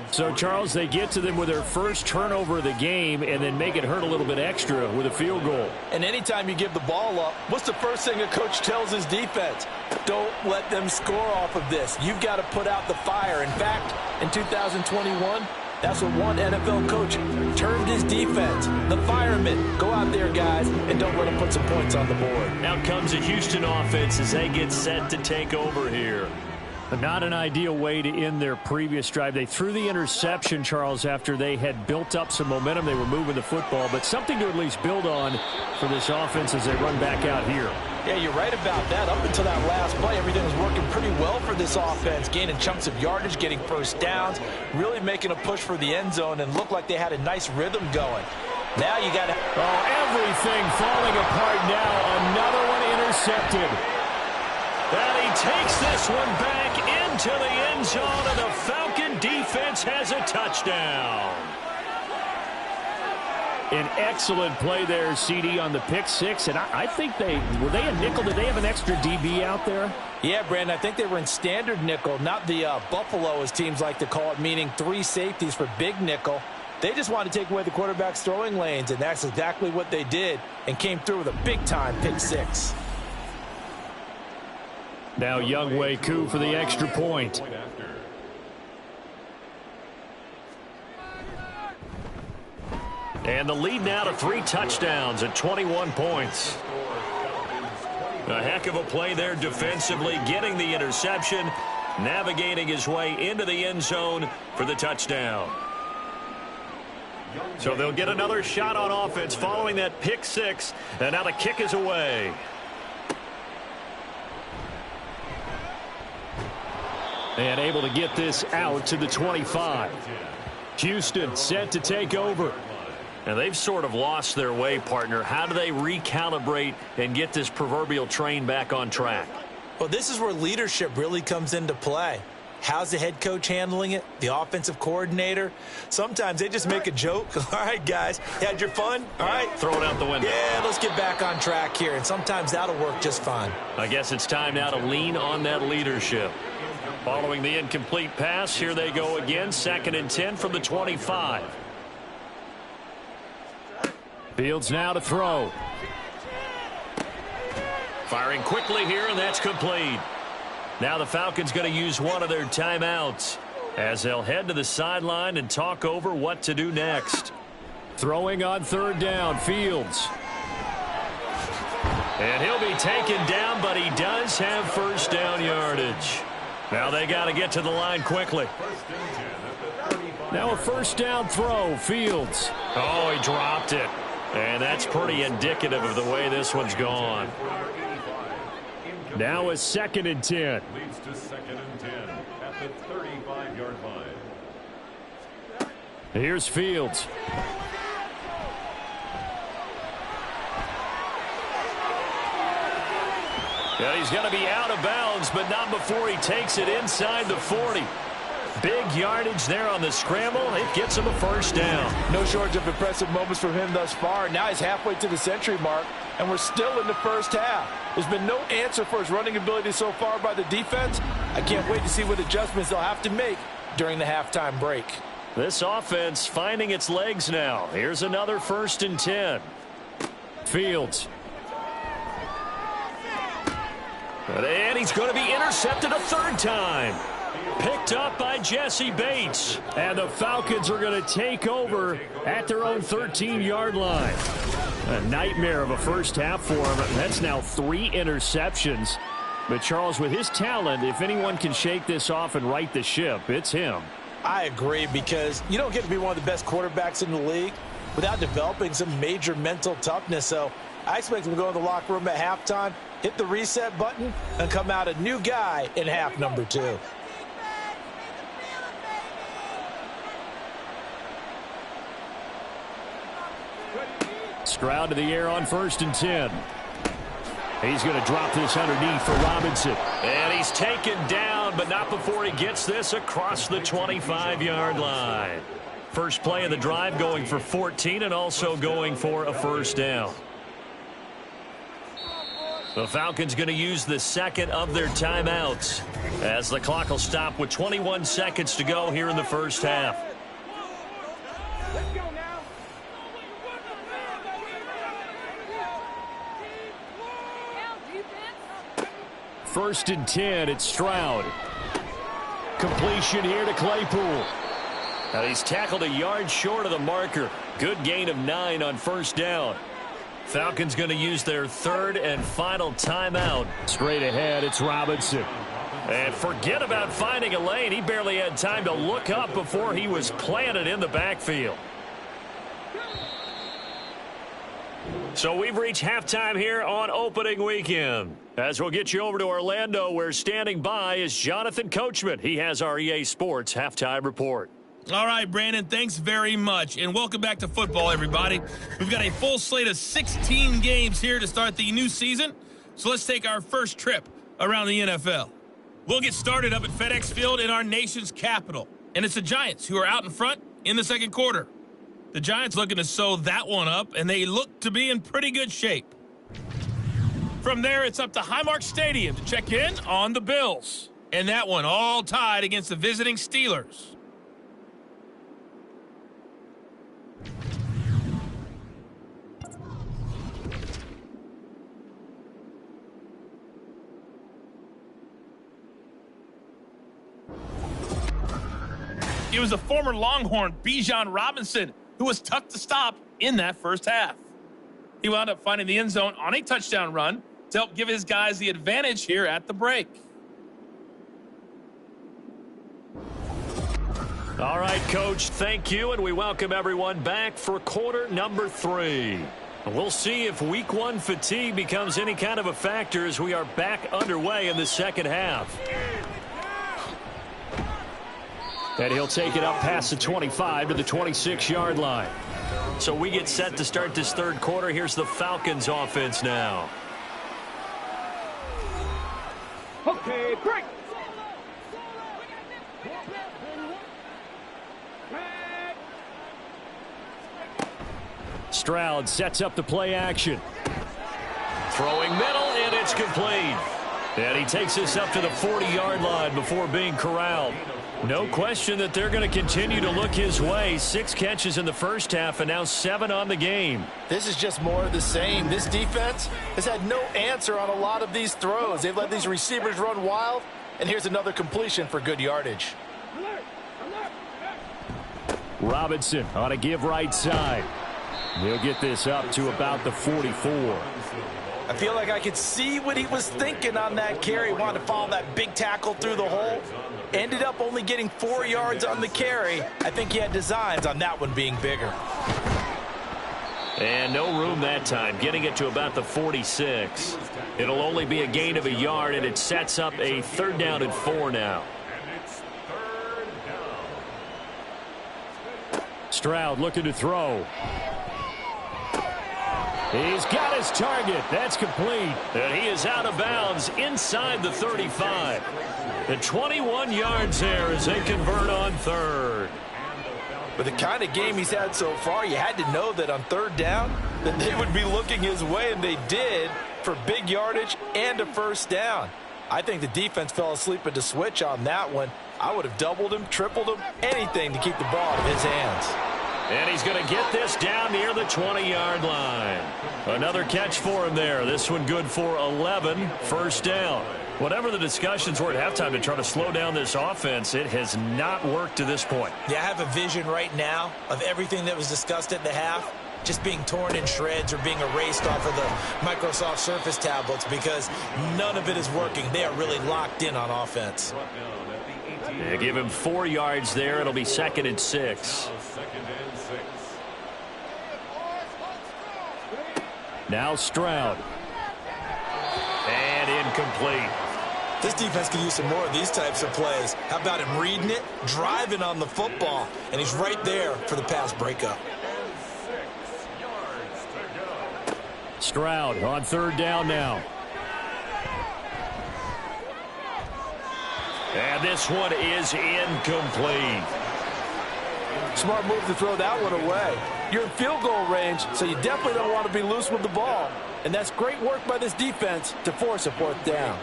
So, Charles, they get to them with their first turnover of the game and then make it hurt a little bit extra with a field goal. And anytime you give the ball up, what's the first thing a coach tells his defense? Don't let them score off of this. You've got to put out the fire. In fact, in 2021, that's what one NFL coach termed his defense. The firemen. Go out there, guys, and don't let them put some points on the board. Now comes a Houston offense as they get set to take over here. Not an ideal way to end their previous drive. They threw the interception, Charles, after they had built up some momentum. They were moving the football, but something to at least build on for this offense as they run back out here. Yeah, you're right about that. Up until that last play, everything was working pretty well for this offense, gaining chunks of yardage, getting first downs, really making a push for the end zone, and looked like they had a nice rhythm going. Now you got to... Oh, everything falling apart now. Another one intercepted. And he takes this one back into the end zone, and the Falcon defense has a touchdown. An excellent play there, CD, on the pick six. And I think were they a nickel? Did they have an extra DB out there? Yeah, Brandon, I think they were in standard nickel, not the Buffalo, as teams like to call it, meaning 3 safeties for big nickel. They just wanted to take away the quarterback's throwing lanes, and that's exactly what they did and came through with a big-time pick six. Now Younghoe Koo for the extra point. And the lead now to 3 touchdowns at 21 points. A heck of a play there defensively, getting the interception, navigating his way into the end zone for the touchdown. So they'll get another shot on offense following that pick 6, and now the kick is away. And able to get this out to the 25. Houston set to take over. And they've sort of lost their way, partner. How do they recalibrate and get this proverbial train back on track? Well, this is where leadership really comes into play. How's the head coach handling it? The offensive coordinator? Sometimes they just make a joke. All right, guys, you had your fun? All right. Throw it out the window. Yeah, let's get back on track here. And sometimes that'll work just fine. I guess it's time now to lean on that leadership. Following the incomplete pass, here they go again. 2nd and 10 from the 25. Fields now to throw. Firing quickly here, and that's complete. Now the Falcons going to use one of their timeouts as they'll head to the sideline and talk over what to do next. Throwing on 3rd down, Fields. And he'll be taken down, but he does have 1st down yardage. Now they got to get to the line quickly. Now a 1st down throw, Fields. Oh, he dropped it. And that's pretty indicative of the way this one's gone. Now a 2nd and 10. Leads to 2nd and 10 at the 35-yard line. Here's Fields. Yeah, he's going to be out of bounds, but not before he takes it inside the 40. Big yardage there on the scramble. It gets him a 1st down. No shortage of impressive moments from him thus far. Now he's halfway to the century mark, and we're still in the 1st half. There's been no answer for his running ability so far by the defense. I can't wait to see what adjustments they'll have to make during the halftime break. This offense finding its legs now. Here's another 1st and 10. Fields. And he's going to be intercepted a 3rd time. Picked up by Jesse Bates. And the Falcons are going to take over at their own 13-yard line. A nightmare of a 1st half for him. That's now 3 interceptions. But Charles, with his talent, if anyone can shake this off and right the ship, it's him. I agree, because you don't get to be one of the best quarterbacks in the league without developing some major mental toughness. So I expect him to go to the locker room at halftime, hit the reset button, and come out a new guy in half number 2. Stroud to the air on 1st and 10. He's going to drop this underneath for Robinson. And he's taken down, but not before he gets this across the 25-yard line. First play of the drive, going for 14 and also going for a 1st down. The Falcons going to use the 2nd of their timeouts as the clock will stop with 21 seconds to go here in the 1st half. First and 10, it's Stroud. Completion here to Claypool. Now he's tackled a yard short of the marker. Good gain of 9 on 1st down. Falcons going to use their 3rd and final timeout. Straight ahead, it's Robinson. And forget about finding a lane. He barely had time to look up before he was planted in the backfield. So we've reached halftime here on opening weekend. As we'll get you over to Orlando, where standing by is Jonathan Coachman. He has our EA Sports halftime report. All right, Brandon, thanks very much. And welcome back to football, everybody. We've got a full slate of 16 games here to start the new season. So let's take our first trip around the NFL. We'll get started up at FedEx Field in our nation's capital. And it's the Giants who are out in front in the 2nd quarter. The Giants looking to sew that one up, and they look to be in pretty good shape. From there, it's up to Highmark Stadium to check in on the Bills. And that one all tied against the visiting Steelers. It was the former Longhorn, Bijan Robinson, who was tough to stop in that first half. He wound up finding the end zone on a touchdown run to help give his guys the advantage here at the break. All right, Coach, thank you, and we welcome everyone back for quarter number 3. We'll see if week 1 fatigue becomes any kind of a factor as we are back underway in the second half. And he'll take it up past the 25 to the 26-yard line. So we get set to start this third quarter. Here's the Falcons offense now. Okay, break. Stroud sets up the play action. Throwing middle, and it's complete. And he takes this up to the 40-yard line before being corralled. No question that they're going to continue to look his way. 6 catches in the first half and now 7 on the game. This is just more of the same. This defense has had no answer on a lot of these throws. They've let these receivers run wild, and here's another completion for good yardage. Robinson on a give right side. He'll get this up to about the 44. I feel like I could see what he was thinking on that carry. Wanted to follow that big tackle through the hole. Ended up only getting 4 yards on the carry. I think he had designs on that one being bigger. And no room that time, getting it to about the 46. It'll only be a gain of a yard, and it sets up a 3rd down and 4 now. Stroud looking to throw. He's got his target. That's complete. And he is out of bounds inside the 35. The 21 yards there as they convert on 3rd. With the kind of game he's had so far, you had to know that on 3rd down that they would be looking his way, and they did, for big yardage and a 1st down. I think the defense fell asleep at the switch on that one. I would have doubled him, tripled him, anything to keep the ball out of his hands. And he's going to get this down near the 20-yard line. Another catch for him there. This one good for 11, 1st down. Whatever the discussions were at halftime to try to slow down this offense, it has not worked to this point. Yeah, I have a vision right now of everything that was discussed at the half just being torn in shreds or being erased off of the Microsoft Surface tablets because none of it is working. They are really locked in on offense. They give him 4 yards there. It'll be 2nd and 6. Now Stroud. And incomplete. This defense can use some more of these types of plays. How about him reading it, driving on the football, and he's right there for the pass breakup. Stroud on 3rd down now. And this one is incomplete. Smart move to throw that one away. You're in field goal range, so you definitely don't want to be loose with the ball. And that's great work by this defense to force a 4th down.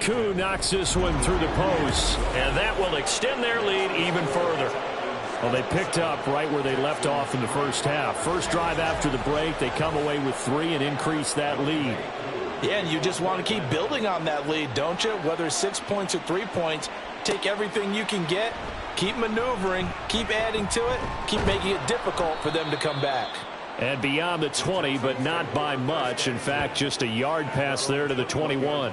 Koo knocks this one through the post, and that will extend their lead even further. Well, they picked up right where they left off in the first half. First drive after the break, they come away with 3 and increase that lead. Yeah, and you just want to keep building on that lead, don't you? Whether it's 6 points or 3 points, take everything you can get, keep maneuvering, keep adding to it, keep making it difficult for them to come back. And beyond the 20, but not by much. In fact, just a yard pass there to the 21.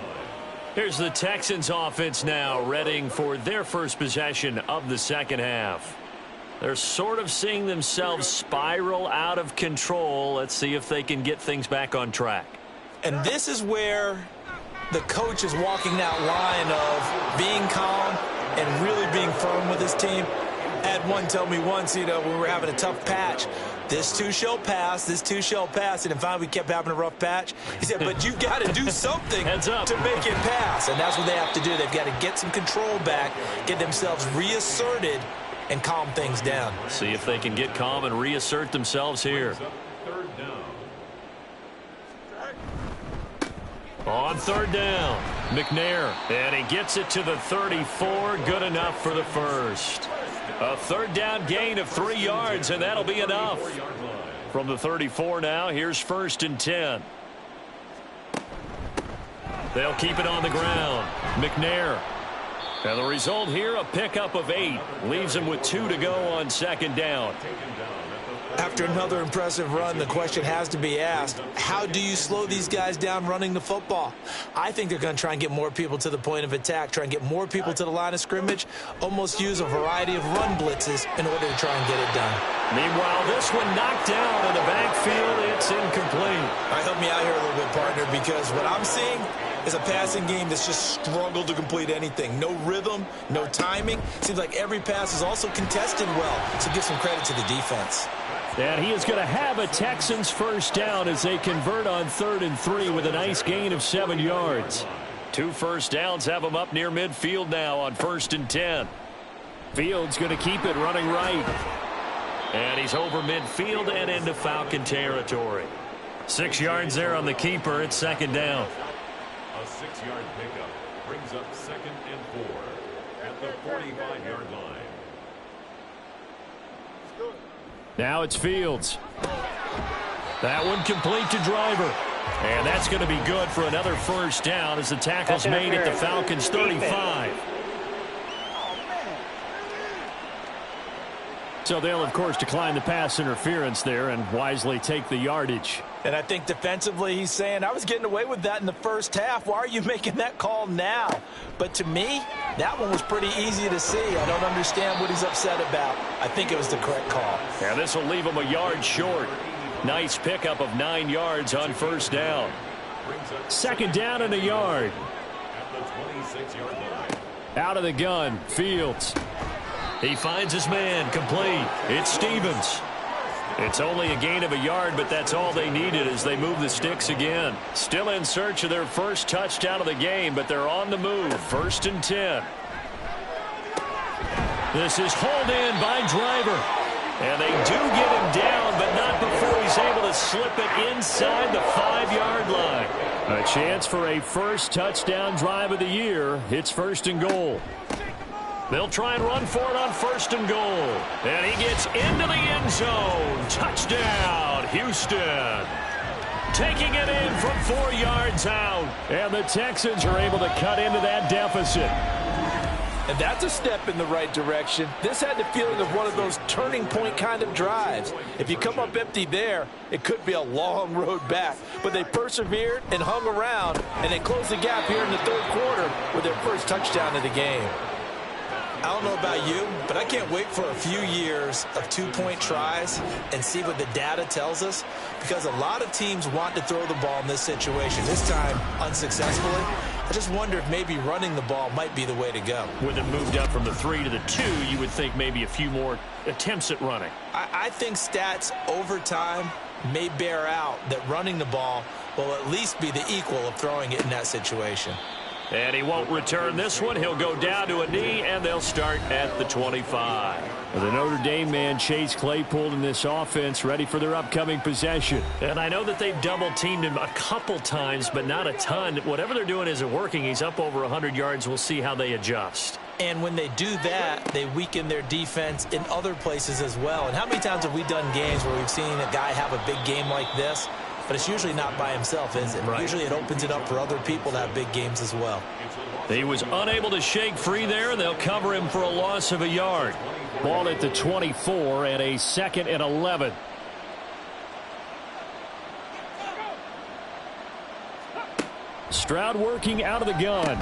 Here's the Texans offense now, readying for their first possession of the second half. They're sort of seeing themselves spiral out of control. Let's see if they can get things back on track. And this is where the coach is walking that line of being calm and really being firm with his team. I had one tell me once, when we were having a tough patch, this too shall pass, this too shall pass. And finally, we kept having a rough patch. He said, but you've got to do something to make it pass. And that's what they have to do. They've got to get some control back, get themselves reasserted, and calm things down. See if they can get calm and reassert themselves here. On 3rd down, McNair, and he gets it to the 34, good enough for the first. A 3rd down gain of 3 yards, and that'll be enough. From the 34 now, here's 1st and 10. They'll keep it on the ground. McNair And the result here, a pickup of 8. Leaves him with 2 to go on second down. After another impressive run, the question has to be asked, how do you slow these guys down running the football? I think they're going to try and get more people to the point of attack, try and get more people to the line of scrimmage, almost use a variety of run blitzes in order to try and get it done. Meanwhile, this one knocked down in the backfield. It's incomplete. All right, help me out here a little bit, partner, because what I'm seeing is a passing game that's just struggled to complete anything. No rhythm, no timing. Seems like every pass is also contested well, so give some credit to the defense. And he is going to have a Texans first down as they convert on 3rd and 3 with a nice gain of 7 yards. 2 first downs have him up near midfield now on 1st and 10. Fields going to keep it running right. And he's over midfield and into Falcon territory. 6 yards there on the keeper. It's 2nd down. A 6-yard pickup brings up 2nd and 4 at the 45-yard line. Now it's Fields. That one complete to Driver. And that's going to be good for another first down as the tackle's made at the Falcons' 35. So they'll, of course, decline the pass interference there and wisely take the yardage. And I think defensively he's saying, I was getting away with that in the first half. Why are you making that call now? But to me, that one was pretty easy to see. I don't understand what he's upset about. I think it was the correct call. And this will leave him a yard short. Nice pickup of 9 yards on first down. 2nd down and a yard. Out of the gun, Fields. He finds his man, complete. It's Stevens. It's only a gain of a yard, but that's all they needed as they move the sticks again. Still in search of their first touchdown of the game, but they're on the move. 1st and 10. This is hauled in by Driver. And they do get him down, but not before he's able to slip it inside the 5-yard line. A chance for a first touchdown drive of the year. It's 1st and goal. They'll try and run for it on 1st and goal. And he gets into the end zone. Touchdown, Houston. Taking it in from 4 yards out. And the Texans are able to cut into that deficit. And that's a step in the right direction. This had the feeling of one of those turning point kind of drives. If you come up empty there, it could be a long road back. But they persevered and hung around, and they closed the gap here in the 3rd quarter with their first touchdown of the game. I don't know about you, but I can't wait for a few years of 2-point tries and see what the data tells us, because a lot of teams want to throw the ball in this situation, this time unsuccessfully. I just wonder if maybe running the ball might be the way to go. With it moved up from the 3 to the 2, you would think maybe a few more attempts at running. I think stats over time may bear out that running the ball will at least be the equal of throwing it in that situation. And he won't return this one. He'll go down to a knee, and they'll start at the 25. The Notre Dame man, Chase Claypool, in this offense, ready for their upcoming possession. And I know that they've double-teamed him a couple times, but not a ton. Whatever they're doing isn't working. He's up over 100 yards. We'll see how they adjust. And when they do that, they weaken their defense in other places as well. And how many times have we done games where we've seen a guy have a big game like this? But it's usually not by himself, is it? Right. Usually it opens it up for other people to have big games as well. He was unable to shake free there. They'll cover him for a loss of a yard. Ball at the 24 and a 2nd and 11. Stroud working out of the gun.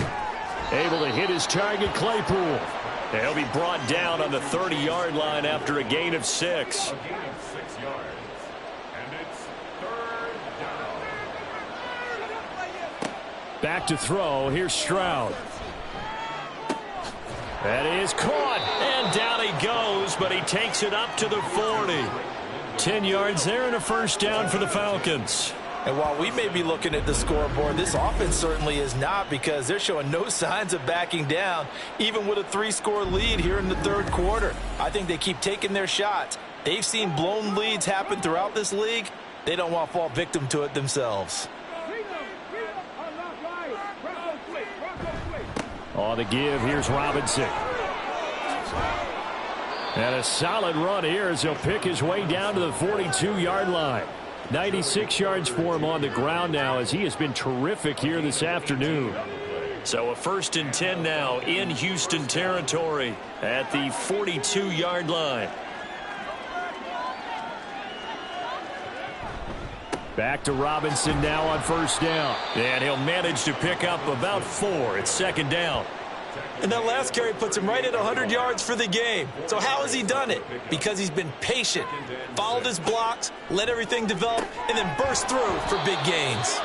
Able to hit his target, Claypool. He'll be brought down on the 30-yard line after a gain of 6. Back to throw. Here's Stroud. That is caught. And down he goes, but he takes it up to the 40. 10 yards there and a first down for the Falcons. And while we may be looking at the scoreboard, this offense certainly is not, because they're showing no signs of backing down, even with a 3-score lead here in the 3rd quarter. I think they keep taking their shots. They've seen blown leads happen throughout this league. They don't want to fall victim to it themselves. On the give, here's Robinson. And a solid run here as he'll pick his way down to the 42-yard line. 96 yards for him on the ground now, as he has been terrific here this afternoon. So a 1st and 10 now in Houston territory at the 42-yard line. Back to Robinson now on 1st down. And he'll manage to pick up about 4. It's 2nd down. And that last carry puts him right at 100 yards for the game. So how has he done it? Because he's been patient, followed his blocks, let everything develop, and then burst through for big gains.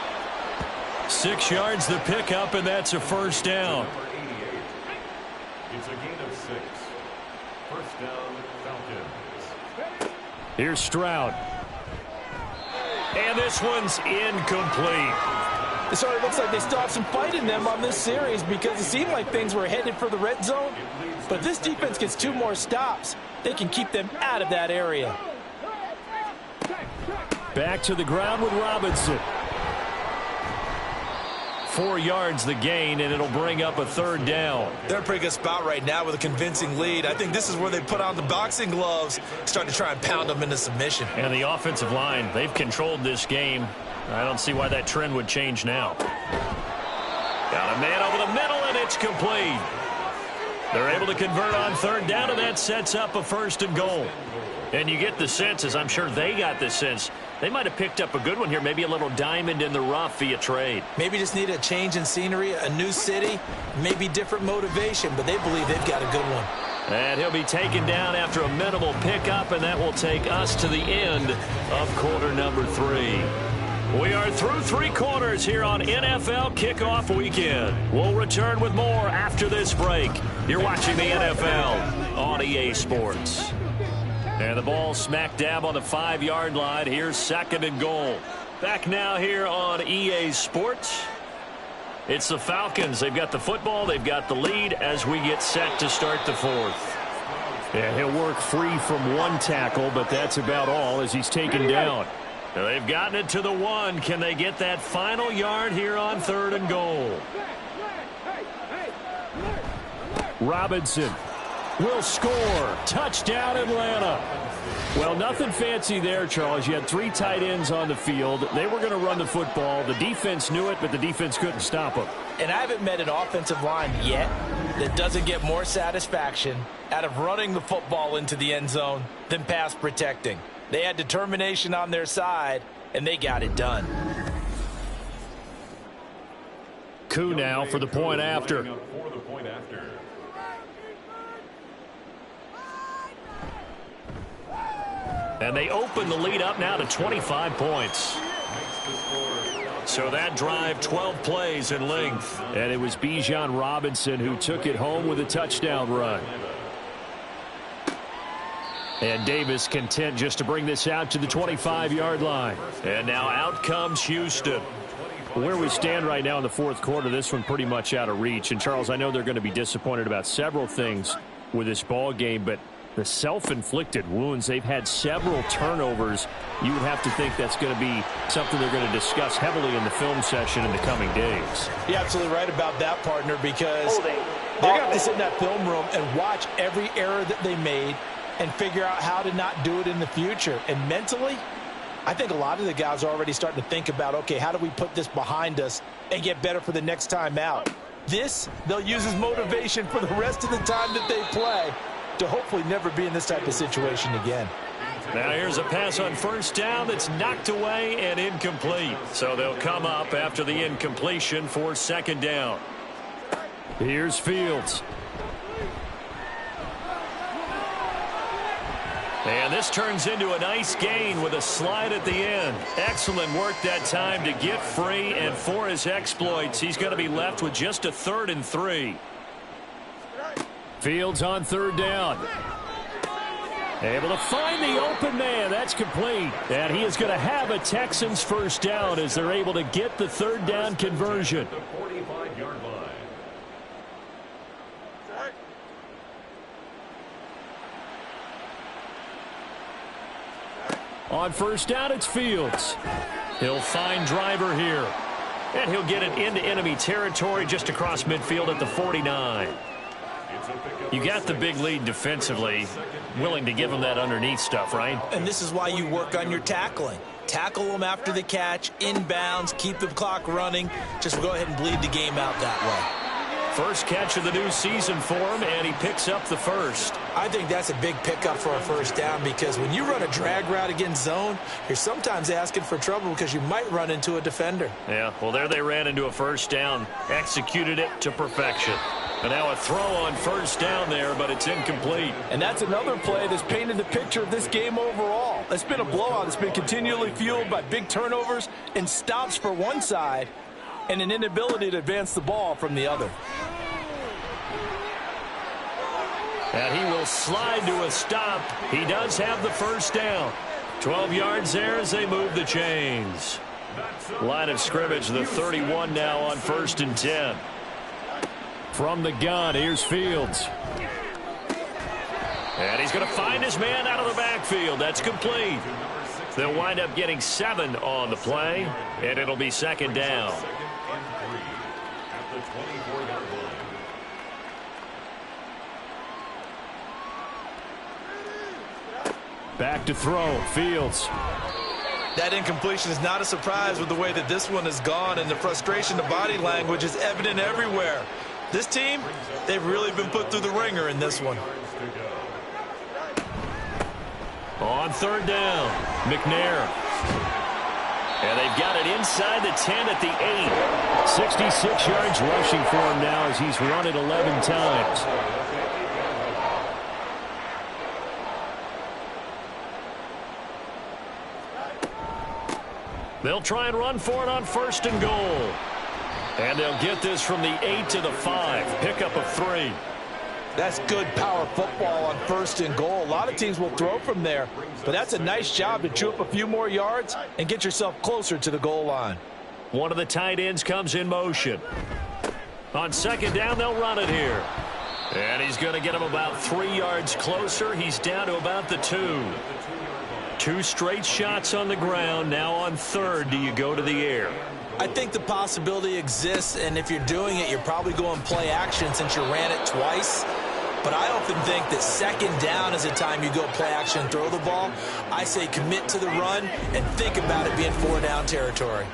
6 yards the pickup, and that's a 1st down. It's a gain of 6. 1st down, Falcons. Here's Stroud. And this one's incomplete. So it looks like they still have some fight in them on this series because it seemed like things were headed for the red zone. But this defense gets 2 more stops. They can keep them out of that area. Back to the ground with Robinson. 4 yards the gain, and it'll bring up a 3rd down. They're in a pretty good spot right now with a convincing lead. I think this is where they put on the boxing gloves, start to try and pound them into submission. And the offensive line, they've controlled this game. I don't see why that trend would change now. Got a man over the middle, and it's complete. They're able to convert on 3rd down, and that sets up a 1st and goal. And you get the sense, as I'm sure they got the sense, they might have picked up a good one here, maybe a little diamond in the rough via trade. Maybe just need a change in scenery, a new city, maybe different motivation, but they believe they've got a good one. And he'll be taken down after a minimal pickup, and that will take us to the end of quarter number 3. We are through 3 quarters here on NFL Kickoff Weekend. We'll return with more after this break. You're watching the NFL on EA Sports. And the ball smack dab on the 5-yard line. Here's 2nd and goal. Back now here on EA Sports. It's the Falcons. They've got the football. They've got the lead as we get set to start the 4th. Yeah, he'll work free from 1 tackle, but that's about all as he's taken down. They've gotten it to the 1. Can they get that final yard here on 3rd and goal? Robinson will score. Touchdown, Atlanta. Well, nothing fancy there, Charles. You had 3 tight ends on the field. They were going to run the football. The defense knew it, but the defense couldn't stop them. And I haven't met an offensive line yet that doesn't get more satisfaction out of running the football into the end zone than pass protecting. They had determination on their side, and they got it done. Koo now for the point after. And they open the lead up now to 25 points. So that drive, 12 plays in length. And it was Bijan Robinson who took it home with a touchdown run. And Davis content just to bring this out to the 25-yard line. And now out comes Houston. Where we stand right now in the 4th quarter, this one pretty much out of reach. And, Charles, I know they're going to be disappointed about several things with this ball game, but the self-inflicted wounds, they've had several turnovers. You would have to think that's going to be something they're going to discuss heavily in the film session in the coming days. You're absolutely right about that, partner, because they're going to have to sit in that film room and watch every error that they made and figure out how to not do it in the future. And mentally, I think a lot of the guys are already starting to think about, okay, how do we put this behind us and get better for the next time out? This, they'll use as motivation for the rest of the time that they play to hopefully never be in this type of situation again. Now here's a pass on 1st down that's knocked away and incomplete. So they'll come up after the incompletion for 2nd down. Here's Fields. And this turns into a nice gain with a slide at the end. Excellent work that time to get free, and for his exploits, he's going to be left with just a 3rd and 3. Fields on 3rd down. Able to find the open man. That's complete. And he is going to have a Texans 1st down as they're able to get the 3rd down conversion. On 1st down, it's Fields. He'll find Driver here. And he'll get it into enemy territory just across midfield at the 49. You got the big lead defensively. Willing to give them that underneath stuff, right? And this is why you work on your tackling. Tackle them after the catch, inbounds, keep the clock running. Just go ahead and bleed the game out that way. First catch of the new season for him, and he picks up the first. I think that's a big pickup for a first down because when you run a drag route against zone, you're sometimes asking for trouble because you might run into a defender. Yeah, well, there they ran into a first down, executed it to perfection. And now a throw on first down there, but it's incomplete. And that's another play that's painted the picture of this game overall. It's been a blowout. It's been continually fueled by big turnovers and stops for one side and an inability to advance the ball from the other. And he will slide to a stop. He does have the first down. 12 yards there as they move the chains. Line of scrimmage, the 31 now on 1st and 10. From the gun, here's Fields. And he's going to find his man out of the backfield. That's complete. They'll wind up getting 7 on the play, and it'll be 2nd down. Back to throw, Fields. That incompletion is not a surprise with the way that this one has gone, and the frustration, the body language is evident everywhere. This team, they've really been put through the ringer in this one. On 3rd down, McNair. And they've got it inside the 10 at the 8. 66 yards rushing for him now as he's run it 11 times. They'll try and run for it on 1st and goal. And they'll get this from the 8 to the 5. Pickup of 3. That's good power football on 1st and goal. A lot of teams will throw from there, but that's a nice job to chew up a few more yards and get yourself closer to the goal line. One of the tight ends comes in motion. On 2nd down, they'll run it here. And he's going to get him about 3 yards closer. He's down to about the 2. 2 straight shots on the ground. Now on 3rd, do you go to the air? I think the possibility exists, and if you're doing it, you're probably going play action since you ran it twice. But I often think that 2nd down is a time you go play action and throw the ball. I say commit to the run and think about it being 4-down territory.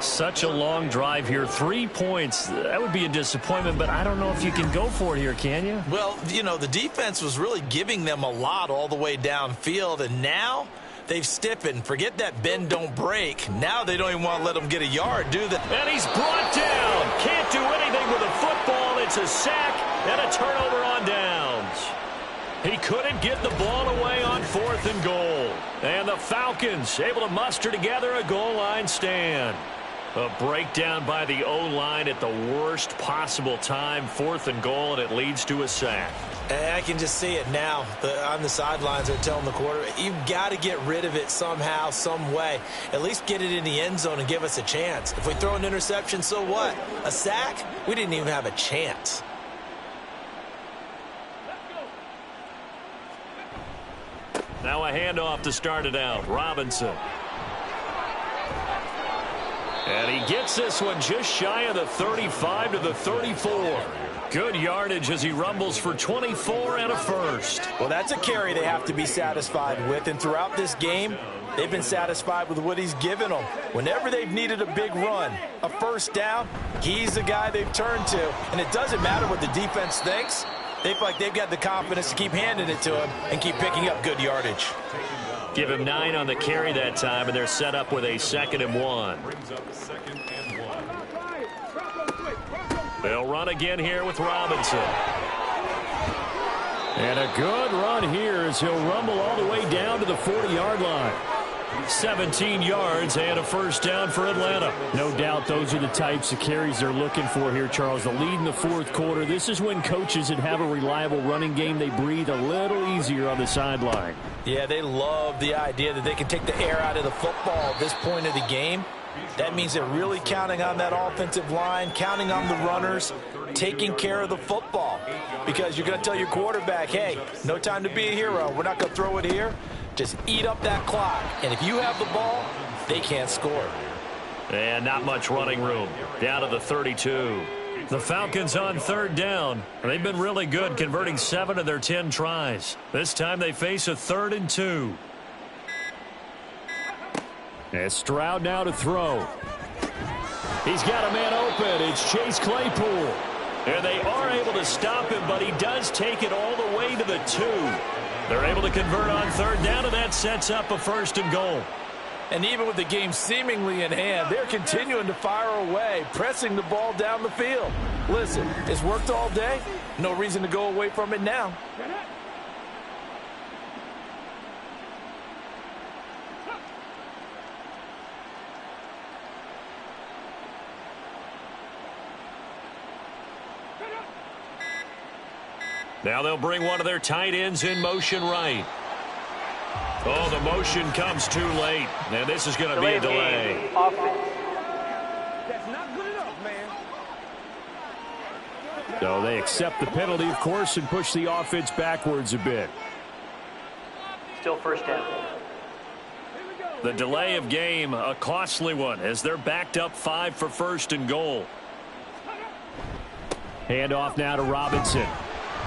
Such a long drive here. 3 points. That would be a disappointment, but I don't know if you can go for it here, can you? Well, you know, the defense was really giving them a lot all the way downfield, and now they've stiffened. Forget that bend, don't break. Now they don't even want to let them get a yard, do they? And he's brought down. Can't do anything with a football. It's a sack and a turnover on downs. He couldn't get the ball away on 4th and goal. And the Falcons able to muster together a goal line stand. A breakdown by the O-line at the worst possible time. 4th and goal, and it leads to a sack. And I can just see it now. On the sidelines, they're telling the quarterback, you've got to get rid of it somehow, some way. At least get it in the end zone and give us a chance. If we throw an interception, so what? A sack? We didn't even have a chance. Now a handoff to start it out. Robinson. And he gets this one just shy of the 35 to the 34. Good yardage as he rumbles for 24 and a first. Well, that's a carry they have to be satisfied with. And throughout this game, they've been satisfied with what he's given them. Whenever they've needed a big run, a first down, he's the guy they've turned to. And it doesn't matter what the defense thinks. They feel like they've got the confidence to keep handing it to him and keep picking up good yardage. Give him 9 on the carry that time, and they're set up with a 2nd and 1. They'll run again here with Robinson. And a good run here as he'll rumble all the way down to the 40-yard line. 17 yards and a first down for Atlanta. No doubt those are the types of carries they're looking for here, Charles. The lead in the 4th quarter. This is when coaches that have a reliable running game, they breathe a little easier on the sideline. Yeah, they love the idea that they can take the air out of the football at this point of the game. That means they're really counting on that offensive line, counting on the runners, taking care of the football. Because you're going to tell your quarterback, hey, no time to be a hero. We're not going to throw it here. Just eat up that clock. And if you have the ball, they can't score. And not much running room. Down to the 32. The Falcons on 3rd down. They've been really good, converting 7 of their 10 tries. This time they face a 3rd and 2. And Stroud now to throw. He's got a man open. It's Chase Claypool. And they are able to stop him, but he does take it all the way to the 2. They're able to convert on third down, and that sets up a 1st and goal. And even with the game seemingly in hand, they're continuing to fire away, pressing the ball down the field. Listen, it's worked all day. No reason to go away from it now. Now they'll bring one of their tight ends in motion right. Oh, the motion comes too late. And this is going to be a delay. That's not good enough, man. So they accept the penalty, of course, and push the offense backwards a bit. Still 1st down. The delay of game, a costly one, as they're backed up 5 for 1st and goal. Handoff now to Robinson.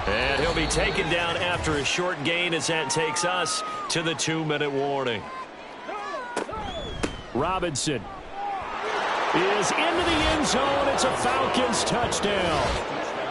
And he'll be taken down after a short gain as that takes us to the 2-minute warning. Robinson is into the end zone. It's a Falcons touchdown.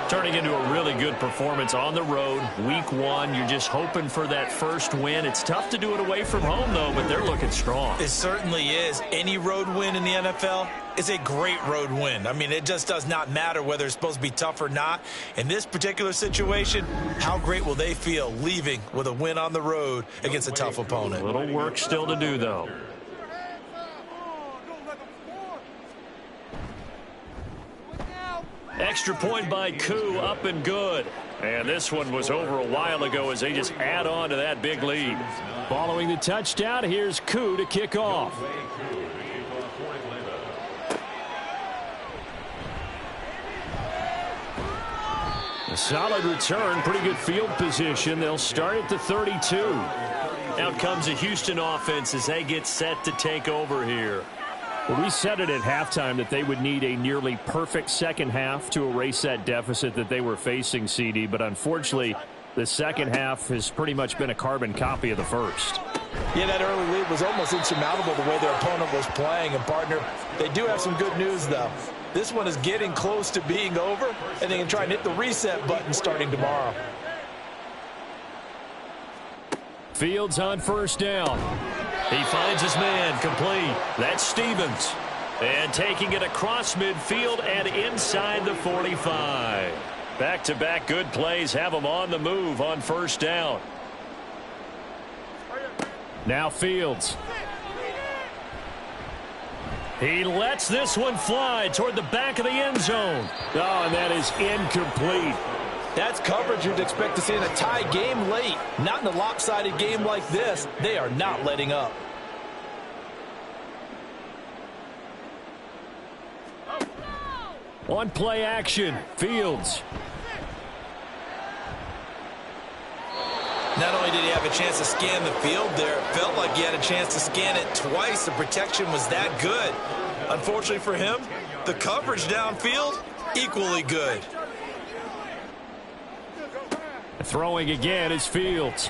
Turning into a really good performance on the road. Week 1, you're just hoping for that first win. It's tough to do it away from home, though, but they're looking strong. It certainly is. Any road win in the NFL is a great road win. I mean, it just does not matter whether it's supposed to be tough or not. In this particular situation, how great will they feel leaving with a win on the road against a tough opponent? A little work still to do, though. Extra point by Koo, up and good. And this one was over a while ago as they just add on to that big lead. Following the touchdown, here's Koo to kick off. A solid return, pretty good field position. They'll start at the 32. Out comes the Houston offense as they get set to take over here. Well, we said it at halftime that they would need a nearly perfect second half to erase that deficit that they were facing, CD. But unfortunately, the second half has pretty much been a carbon copy of the first. Yeah, that early lead was almost insurmountable the way their opponent was playing. And, partner, they do have some good news, though. This one is getting close to being over, and they can try and hit the reset button starting tomorrow. Fields on 1st down. He finds his man complete. That's Stevens. And taking it across midfield and inside the 45. Back-to-back good plays have him on the move on 1st down. Now Fields. He lets this one fly toward the back of the end zone. Oh, and that is incomplete. That's coverage you'd expect to see in a tie game late. Not in a lopsided game like this. They are not letting up. On play action, Fields. Not only did he have a chance to scan the field there, it felt like he had a chance to scan it twice. The protection was that good. Unfortunately for him, the coverage downfield, equally good. Throwing again is Fields.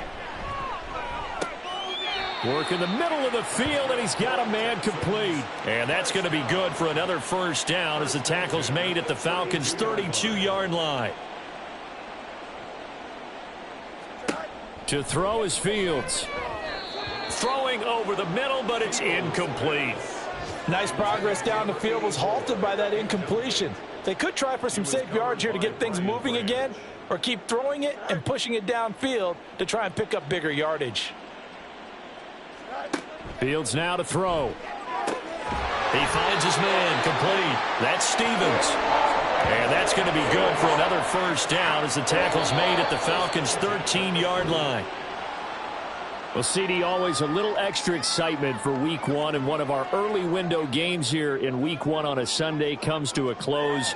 Work in the middle of the field, and he's got a man complete. And that's going to be good for another 1st down as the tackle's made at the Falcons' 32-yard line. To throw is Fields. Throwing over the middle, but it's incomplete. Nice progress down the field was halted by that incompletion. They could try for some safe yards here to get things moving again, or keep throwing it and pushing it downfield to try and pick up bigger yardage. Fields now to throw. He finds his man complete. That's Stevens. And that's going to be good for another 1st down as the tackle's made at the Falcons' 13-yard line. Well, CD, always a little extra excitement for Week 1, and one of our early window games here in Week 1 on a Sunday comes to a close.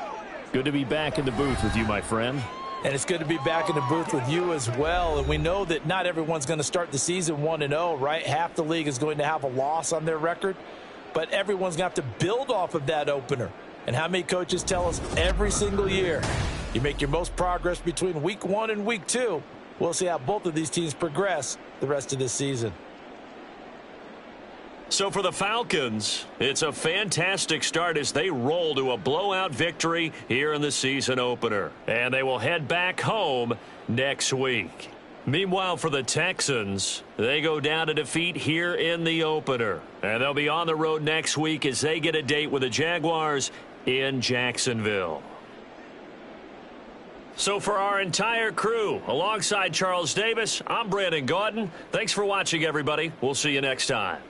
Good to be back in the booth with you, my friend. And it's good to be back in the booth with you as well. And we know that not everyone's going to start the season 1-0, right? Half the league is going to have a loss on their record. But everyone's going to have to build off of that opener. And how many coaches tell us every single year, you make your most progress between Week 1 and Week 2. We'll see how both of these teams progress the rest of this season. So for the Falcons, it's a fantastic start as they roll to a blowout victory here in the season opener. And they will head back home next week. Meanwhile, for the Texans, they go down to defeat here in the opener. And they'll be on the road next week as they get a date with the Jaguars in Jacksonville. So for our entire crew, alongside Charles Davis, I'm Brandon Gaudin. Thanks for watching, everybody. We'll see you next time.